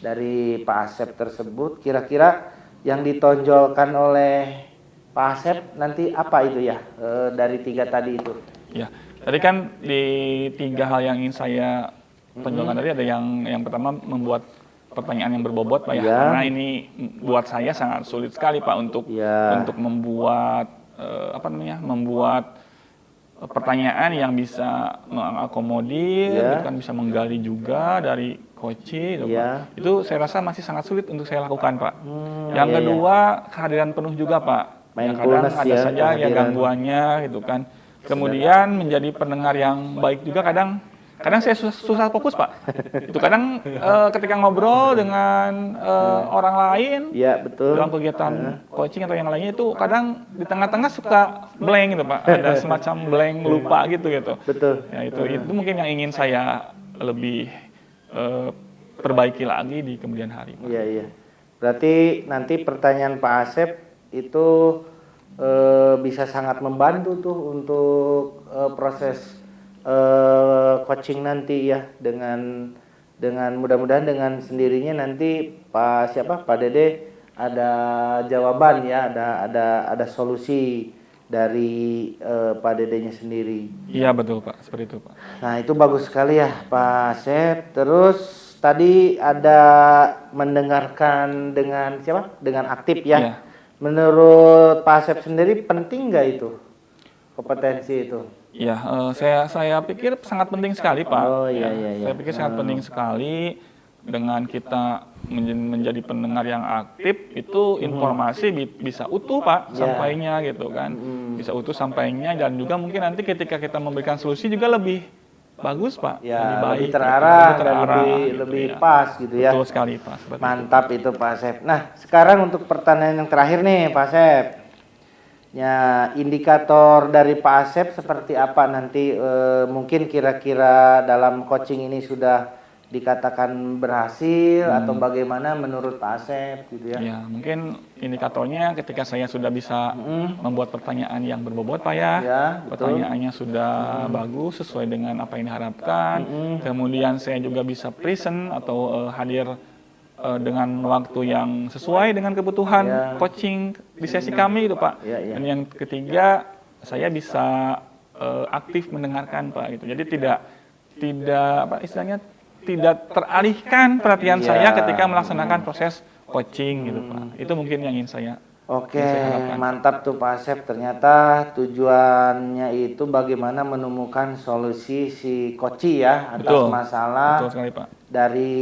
dari Pak Asep tersebut. Kira-kira yang ditonjolkan oleh Pak Asep nanti apa itu ya dari 3 tadi itu? Ya, tadi kan di 3 hal yang ingin saya tonjolkan tadi ada yang pertama membuat pertanyaan yang berbobot Pak ya, karena ini buat saya sangat sulit sekali Pak untuk membuat membuat pertanyaan yang bisa mengakomodir, gitu kan, bisa menggali juga dari coaching, gitu, Pak. Itu saya rasa masih sangat sulit untuk saya lakukan Pak. Yang kedua kehadiran penuh juga Pak. Ya, kadang ada saja ya gangguannya gitu kan. Kemudian menjadi pendengar yang baik juga kadang saya susah fokus Pak. Itu kadang ketika ngobrol dengan orang lain dalam kegiatan coaching atau yang lainnya itu kadang di tengah-tengah suka blank gitu Pak. Ada semacam blank, lupa gitu. Betul. Ya itu mungkin yang ingin saya lebih perbaiki lagi di kemudian hari Pak. Iya. Berarti nanti pertanyaan Pak Asep itu bisa sangat membantu tuh untuk proses coaching nanti ya, dengan mudah-mudahan dengan sendirinya nanti Pak Dede ada jawaban ya, ada solusi dari Pak Dedenya sendiri. Iya betul Pak, seperti itu Pak. Nah itu bagus sekali ya Pak Asep. Terus tadi ada mendengarkan dengan siapa? Dengan aktif ya. Iya. Menurut Pak Asep sendiri penting nggak itu kompetensi itu? Ya, saya pikir sangat penting sekali Pak. Iya. Saya pikir sangat penting sekali dengan kita menjadi pendengar yang aktif itu informasi bisa utuh Pak sampainya gitu kan, bisa utuh sampainya, dan juga mungkin nanti ketika kita memberikan solusi juga lebih bagus Pak, lebih baik, lebih terarah, gitu, dan lebih pas gitu ya. Betul sekali Pak. Mantap itu Pak Asep. Nah sekarang untuk pertanyaan yang terakhir nih Pak Asep. Ya, indikator dari Pak Asep seperti apa nanti mungkin kira-kira dalam coaching ini sudah dikatakan berhasil atau bagaimana menurut Pak Asep gitu ya? Ya, mungkin indikatornya ketika saya sudah bisa membuat pertanyaan yang berbobot Pak ya, pertanyaannya sudah bagus sesuai dengan apa yang diharapkan, kemudian saya juga bisa present atau hadir dengan waktu yang sesuai dengan kebutuhan coaching di sesi kami gitu Pak. Dan yang ketiga, saya bisa aktif mendengarkan Pak gitu. Jadi tidak apa istilahnya tidak teralihkan perhatian saya ketika melaksanakan proses coaching gitu Pak. Itu mungkin yang ingin saya Oke, mantap tuh Pak Asep. Ternyata tujuannya itu bagaimana menemukan solusi si Koci ya atas masalah betul sekali, Pak. dari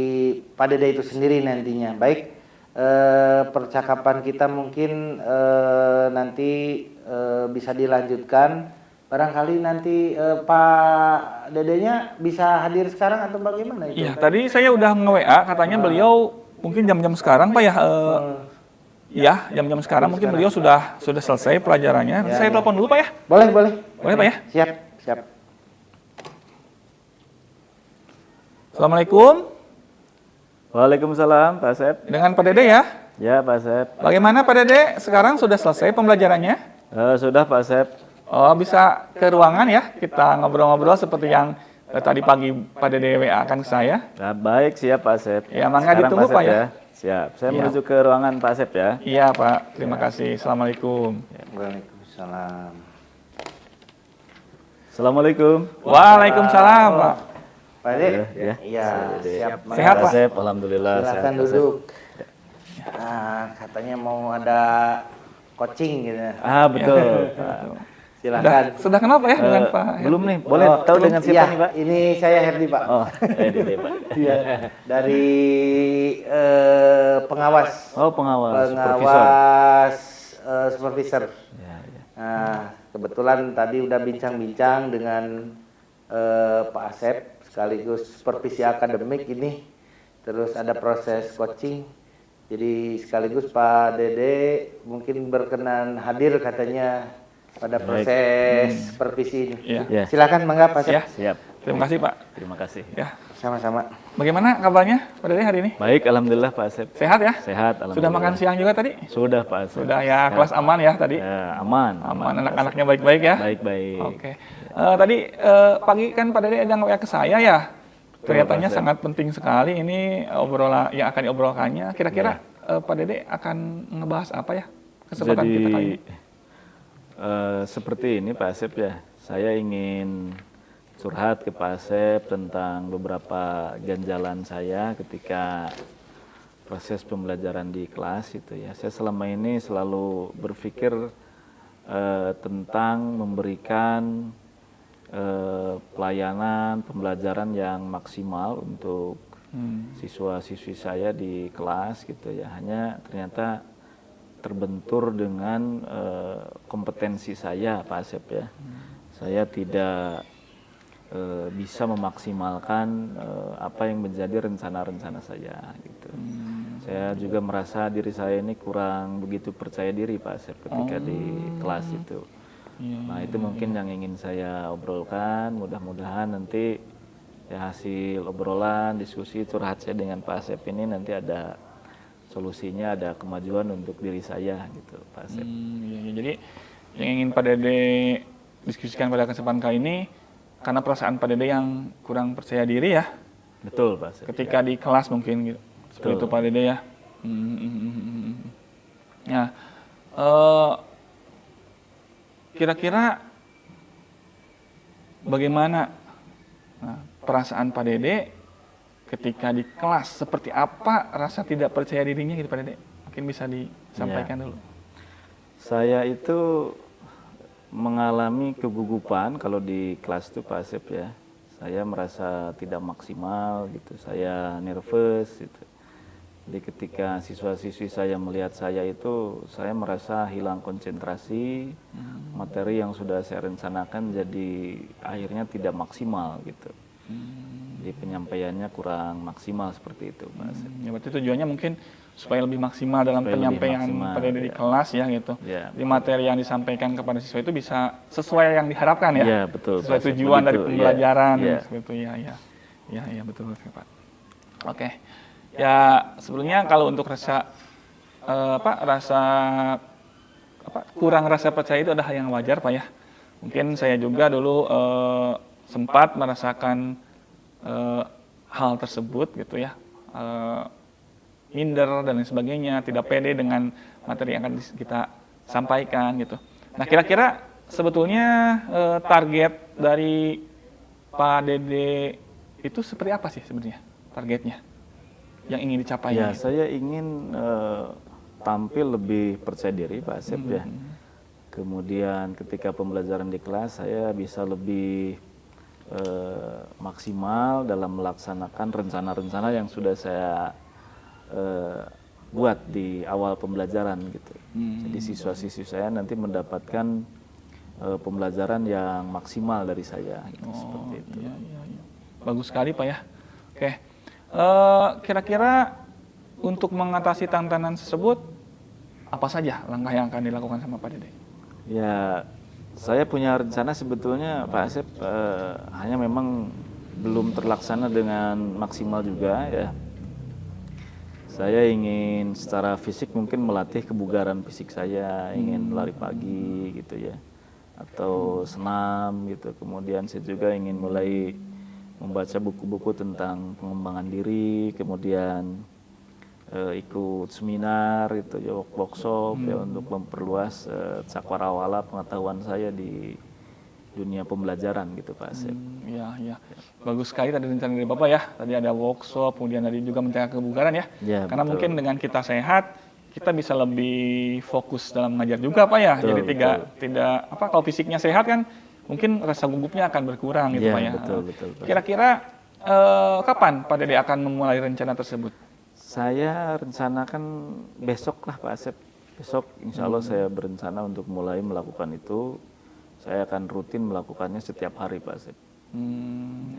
Pak Dede itu sendiri nantinya. Baik, percakapan kita mungkin nanti bisa dilanjutkan. Barangkali nanti Pak Dedenya bisa hadir sekarang atau bagaimana itu? Iya, tadi saya udah nge-WA katanya beliau mungkin jam-jam sekarang Pak ya. Ya, jam-jam sekarang mungkin beliau sudah selesai pelajarannya. Saya telepon dulu Pak ya. Boleh. Boleh Pak ya? Siap. Assalamualaikum. Waalaikumsalam Pak Asep. Dengan Pak Dede ya? Ya Pak Asep. Bagaimana Pak Dede? Sekarang sudah selesai pembelajarannya? Sudah Pak Asep. Oh, bisa ke ruangan ya? Kita ngobrol-ngobrol seperti yang tadi pagi Pak Dede WA kan ke saya. Nah, baik, siap Pak Asep. Ya, mangga ditunggu Pak ya. Siap. Saya menuju ke ruangan Pak Asep ya. Iya Pak, terima kasih. Assalamualaikum. Waalaikumsalam. Assalamualaikum. Waalaikumsalam Pak. Pak Dede? Ya. Iya, siap. Sehat Pak? Asep, alhamdulillah. Silakan sehat, Asep. duduk. Katanya mau ada coaching gitu. Betul. Pak. Silakan. Sudah kenal Pak ya dengan Pak? Belum nih, boleh tahu dengan siapa nih Pak? Ini saya Herdi Pak. Oh, Dede Pak. Iya. Dari pengawas. Oh, pengawas, supervisor. Pengawas supervisor. Ya. Nah, kebetulan tadi udah bincang-bincang dengan Pak Asep sekaligus supervisi akademik ini. Terus ada proses coaching. Jadi sekaligus Pak Dede mungkin berkenan hadir katanya pada proses supervisi ini. Iya. Silakan mangga Pak Asep. Ya. Siap. Terima kasih Pak. Terima kasih. Ya. Sama-sama. Bagaimana kabarnya Pak Dede hari ini? Baik, alhamdulillah Pak Asep. Sehat ya? Sehat, alhamdulillah. Sudah makan siang juga tadi? Sudah Pak Asep. Sudah ya, kelas aman ya tadi? Ya, aman. Aman, anak-anaknya baik-baik ya? Baik-baik. Oke. Tadi pagi kan Pak Dede ada nge-WA ke saya ya? Kelihatannya sangat penting sekali ini obrolan yang akan diobrolkannya. Kira-kira Pak Dede akan ngebahas apa ya kesempatan Jadi, kita kali ini? Seperti ini Pak Asep ya, saya ingin curhat ke Pak Asep tentang beberapa ganjalan saya ketika proses pembelajaran di kelas itu ya. Saya selama ini selalu berpikir tentang memberikan pelayanan pembelajaran yang maksimal untuk siswa-siswi saya di kelas gitu ya. Hanya ternyata terbentur dengan kompetensi saya Pak Asep ya. Saya tidak bisa memaksimalkan apa yang menjadi rencana-rencana saya gitu. Saya juga merasa diri saya ini kurang begitu percaya diri Pak Asep ketika di kelas itu. Nah itu mungkin yang ingin saya obrolkan. Mudah-mudahan nanti ya hasil obrolan, diskusi, curhat saya dengan Pak Asep ini nanti ada solusinya, ada kemajuan untuk diri saya gitu Pak Asep. Jadi yang ingin Pak Dede diskusikan pada kesempatan kali ini karena perasaan Pak Dede yang kurang percaya diri ya. Betul Pak Asep. Ketika di kelas mungkin gitu. Seperti itu Pak Dede ya. Ya, kira-kira bagaimana perasaan Pak Dede ketika di kelas, seperti apa rasa tidak percaya dirinya gitu Pak Dede? Mungkin bisa disampaikan dulu. Saya itu mengalami kegugupan kalau di kelas itu Pak Asep ya. Saya merasa tidak maksimal gitu, saya nervous gitu. Jadi ketika siswa-siswi saya melihat saya itu, saya merasa hilang konsentrasi, materi yang sudah saya rencanakan jadi akhirnya tidak maksimal gitu. Jadi penyampaiannya kurang maksimal seperti itu Pak Asep. Ya berarti tujuannya mungkin supaya lebih maksimal dalam penyampaian Pak Dede di kelas ya gitu. Di materi yang disampaikan kepada siswa itu bisa sesuai yang diharapkan ya. Iya betul. Sesuai tujuan dari pembelajaran seperti itu ya. Ya betul Pak. Oke. Ya sebelumnya kalau untuk kurang rasa percaya itu ada hal yang wajar Pak ya. Mungkin saya juga dulu sempat merasakan hal tersebut gitu ya. minder dan lain sebagainya, tidak pede dengan materi yang akan kita sampaikan gitu. Nah, kira-kira sebetulnya target dari Pak Dede itu seperti apa sih sebenarnya targetnya yang ingin dicapai? Ya, gitu? saya ingin tampil lebih percaya diri Pak Asep ya. Kemudian ketika pembelajaran di kelas saya bisa lebih maksimal dalam melaksanakan rencana-rencana yang sudah saya buat di awal pembelajaran gitu. Jadi siswa-siswi saya nanti mendapatkan pembelajaran yang maksimal dari saya gitu, seperti itu. Iya, iya, iya. Bagus sekali Pak ya. Oke, kira-kira untuk mengatasi tantangan tersebut apa saja langkah yang akan dilakukan sama Pak Dede? Ya, saya punya rencana sebetulnya Pak Asep, hanya memang belum terlaksana dengan maksimal juga ya. Saya ingin secara fisik mungkin melatih kebugaran fisik saya, ingin lari pagi gitu ya, atau senam gitu. Kemudian saya juga ingin mulai membaca buku-buku tentang pengembangan diri, kemudian ikut seminar gitu ya, workshop ya, untuk memperluas cakrawala pengetahuan saya di dunia pembelajaran gitu Pak Asep. Iya, iya. Bagus sekali tadi rencana dari Bapak ya. Tadi ada workshop, kemudian tadi juga menjaga kebugaran ya. Ya, Karena betul. mungkin dengan kita sehat, kita bisa lebih fokus dalam mengajar juga Pak ya. Betul, Jadi tidak apa, kalau fisiknya sehat kan mungkin rasa gugupnya akan berkurang gitu Ya, Pak ya. betul, Pak. Kira-kira kapan Pak Dede akan memulai rencana tersebut? Saya rencanakan besok lah Pak Asep. Besok insya Allah saya berencana untuk mulai melakukan itu. Saya akan rutin melakukannya setiap hari Pak Asep.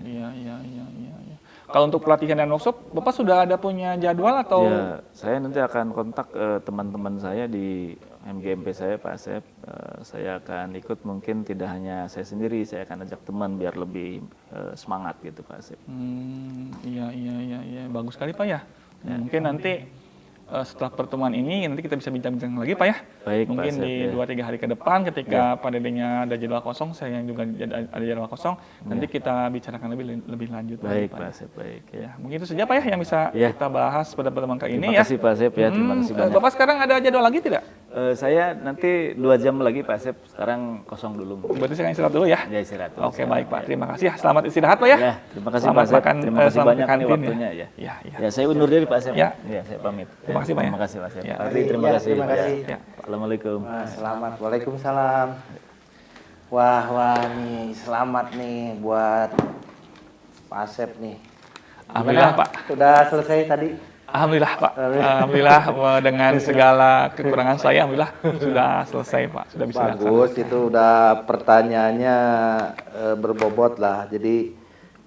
Iya. Kalau untuk pelatihan dan workshop, Bapak sudah ada punya jadwal atau? Ya, saya nanti akan kontak teman-teman saya di MGMP saya Pak Asep. Saya akan ikut, mungkin tidak hanya saya sendiri, saya akan ajak teman biar lebih semangat gitu Pak Asep. Iya. Bagus sekali Pak ya. Mungkin nanti setelah pertemuan ini nanti kita bisa bincang-bincang lagi Pak ya. Baik, mungkin Pak Asep, di ya. 2-3 hari ke depan ketika Pak Dedenya ada jadwal kosong, saya yang juga ada jadwal kosong, nanti kita bicarakan lebih lanjut. Baik lagi, Pak Asep, baik. Ya, mungkin itu saja Pak ya yang bisa Ya. kita bahas pada pertemuan kali ini Terima ya. kasih Pak Asep ya, terima kasih banyak. Bapak sekarang ada jadwal lagi tidak? Saya nanti 2 jam lagi Pak Asep, sekarang kosong dulu. Berarti saya istirahat dulu ya. Ya, istirahat dulu. Oke, baik Pak. Terima kasih ya. Selamat istirahat Pak ya. Ya, terima kasih Selamat Pak Asep. makan, Terima kasih selamat banyak ke nih kantin waktunya ya. Iya. Ya, saya undur diri Pak Asep. Ya. Ya, saya pamit. Terima kasih, Pak, ya. Terima kasih Pak Asep. Ya. Pak Ardi, terima Iya, kasih. terima kasih. Ya. Assalamualaikum. Selamat, waalaikumsalam. Wah nih, selamat nih buat Pak Asep nih. Alhamdulillah Pak. Sudah selesai tadi? Alhamdulillah Pak. Alhamdulillah dengan segala kekurangan saya, alhamdulillah sudah selesai Pak. Sudah bisa Bagus, itu udah pertanyaannya berbobot lah. Jadi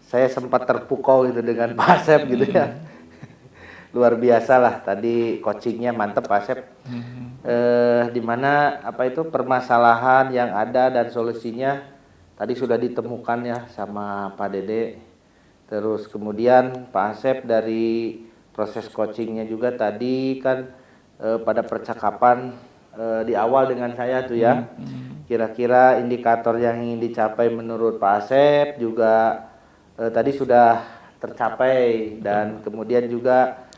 saya sempat terpukau gitu dengan Pak Asep gitu ya. Luar biasa lah tadi coachingnya mantep Pak Asep. Dimana apa itu permasalahan yang ada dan solusinya tadi sudah ditemukan ya sama Pak Dede. Terus kemudian Pak Asep dari proses coachingnya juga tadi kan pada percakapan di awal dengan saya tuh ya. Kira-kira indikator yang ingin dicapai menurut Pak Asep juga tadi sudah tercapai, dan kemudian juga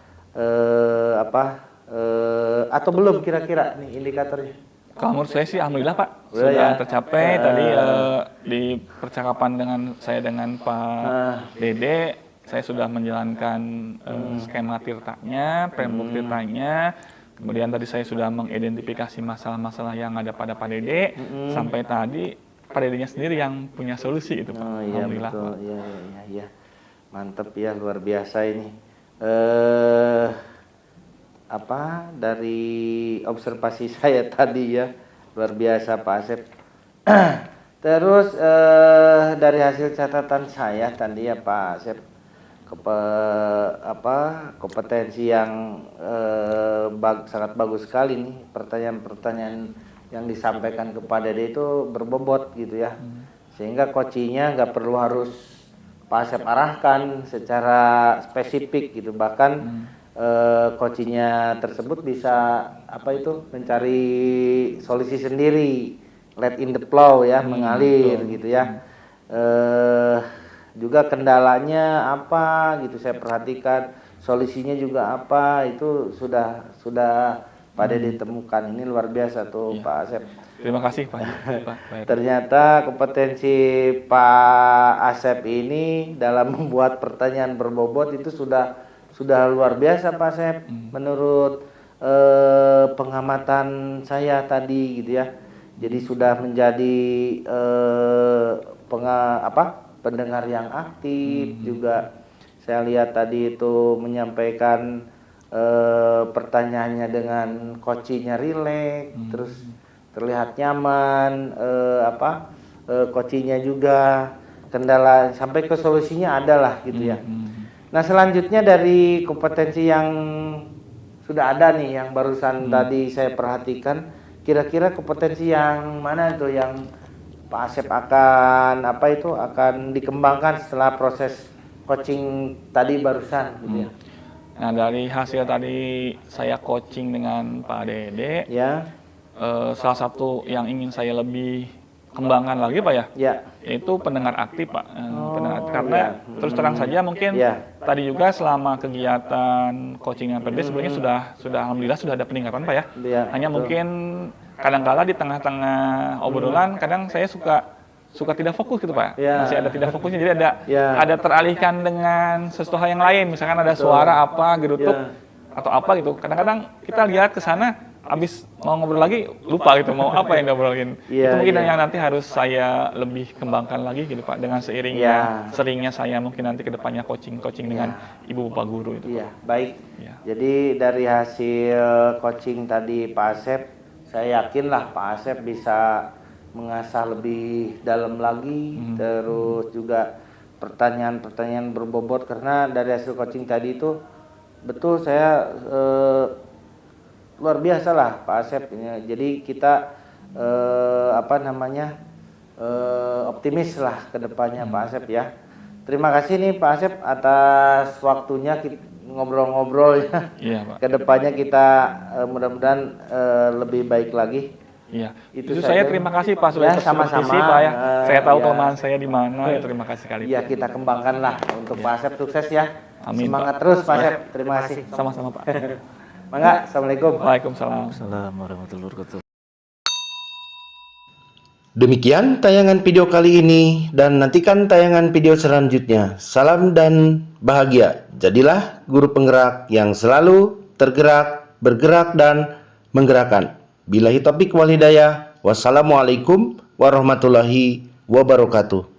atau belum kira-kira nih indikatornya? Kalau menurut saya sih alhamdulillah Pak, Udah sudah ya. tercapai. Tadi di percakapan dengan saya dengan Pak Dede, saya sudah menjalankan skema tirtanya, framework tirtanya. Kemudian tadi saya sudah mengidentifikasi masalah-masalah yang ada pada Pak Dede. Sampai tadi Pak Dedenya sendiri yang punya solusi itu Pak. Oh iya Alhamdulillah betul, Pak. iya. Mantep ya, luar biasa ini. Dari observasi saya tadi ya, luar biasa Pak Asep. Terus dari hasil catatan saya tadi ya Pak Asep, kompetensi yang sangat bagus sekali nih, pertanyaan-pertanyaan yang disampaikan kepada dia itu berbobot gitu ya, sehingga coachingnya nggak perlu harus Pak Asep arahkan secara spesifik gitu, bahkan coachingnya tersebut bisa mencari solusi sendiri, let in the flow ya, mengalir gitu ya. Juga kendalanya apa gitu saya perhatikan, solusinya juga apa, itu sudah Pak Dede temukan. Ini luar biasa tuh Pak Asep. Terima kasih Pak. Baik. Ternyata kompetensi Pak Asep ini dalam membuat pertanyaan berbobot itu sudah luar biasa Pak Asep. Menurut pengamatan saya tadi gitu ya. Jadi sudah menjadi pendengar yang aktif juga. Saya lihat tadi itu menyampaikan pertanyaannya dengan coachingnya rileks, terus terlihat nyaman, coachingnya juga kendala sampai ke solusinya adalah gitu ya. Nah selanjutnya dari kompetensi yang sudah ada nih yang barusan tadi saya perhatikan, kira-kira kompetensi yang mana itu yang Pak Asep akan dikembangkan setelah proses coaching tadi barusan gitu ya. Nah dari hasil tadi saya coaching dengan Pak Dede, Ya. Salah satu yang ingin saya lebih kembangkan lagi Pak ya, yaitu pendengar aktif Pak. Karena terus terang saja mungkin tadi juga selama kegiatan coaching PD sebenarnya sudah alhamdulillah sudah ada peningkatan Pak ya. Hanya mungkin kadang-kala di tengah-tengah obrolan kadang saya suka tidak fokus gitu Pak. Masih ada tidak fokusnya, jadi ada teralihkan dengan sesuatu hal yang lain. Misalkan ada suara apa gerutuk atau apa gitu. Kadang-kadang kita lihat ke sana, habis mau ngobrol lagi lupa gitu mau apa yang ngobrolin. Itu mungkin yang nanti harus saya lebih kembangkan lagi gitu Pak, dengan seringnya saya mungkin nanti kedepannya coaching dengan ibu bapak guru itu. Iya, baik. Jadi dari hasil coaching tadi Pak Asep, saya yakinlah Pak Asep bisa mengasah lebih dalam lagi, terus juga pertanyaan-pertanyaan berbobot, karena dari hasil coaching tadi itu betul saya luar biasa lah Pak Asep. Jadi kita optimis lah ke depannya Pak Asep ya. Terima kasih nih Pak Asep atas waktunya ngobrol-ngobrol ya. Pak. Ke depannya kita mudah-mudahan lebih baik lagi. Iya, itu saya terima kasih Pak sudah sama-sama Pak ya. Saya tahu kelemahan saya di mana, ya terima kasih kali. Iya, kita kembangkan lah untuk Pak Asep, sukses ya. Amin, Semangat Pak. terus Pak Asep. Terima kasih. Sama-sama Pak. Mangga, Assalamualaikum. Waalaikumsalam. Assalamualaikum warahmatullahi wabarakatuh. Demikian tayangan video kali ini, dan nantikan tayangan video selanjutnya. Salam dan bahagia. Jadilah guru penggerak yang selalu tergerak, bergerak, dan menggerakkan. Billahi taufiq wal hidayah. Wassalamualaikum warahmatullahi wabarakatuh.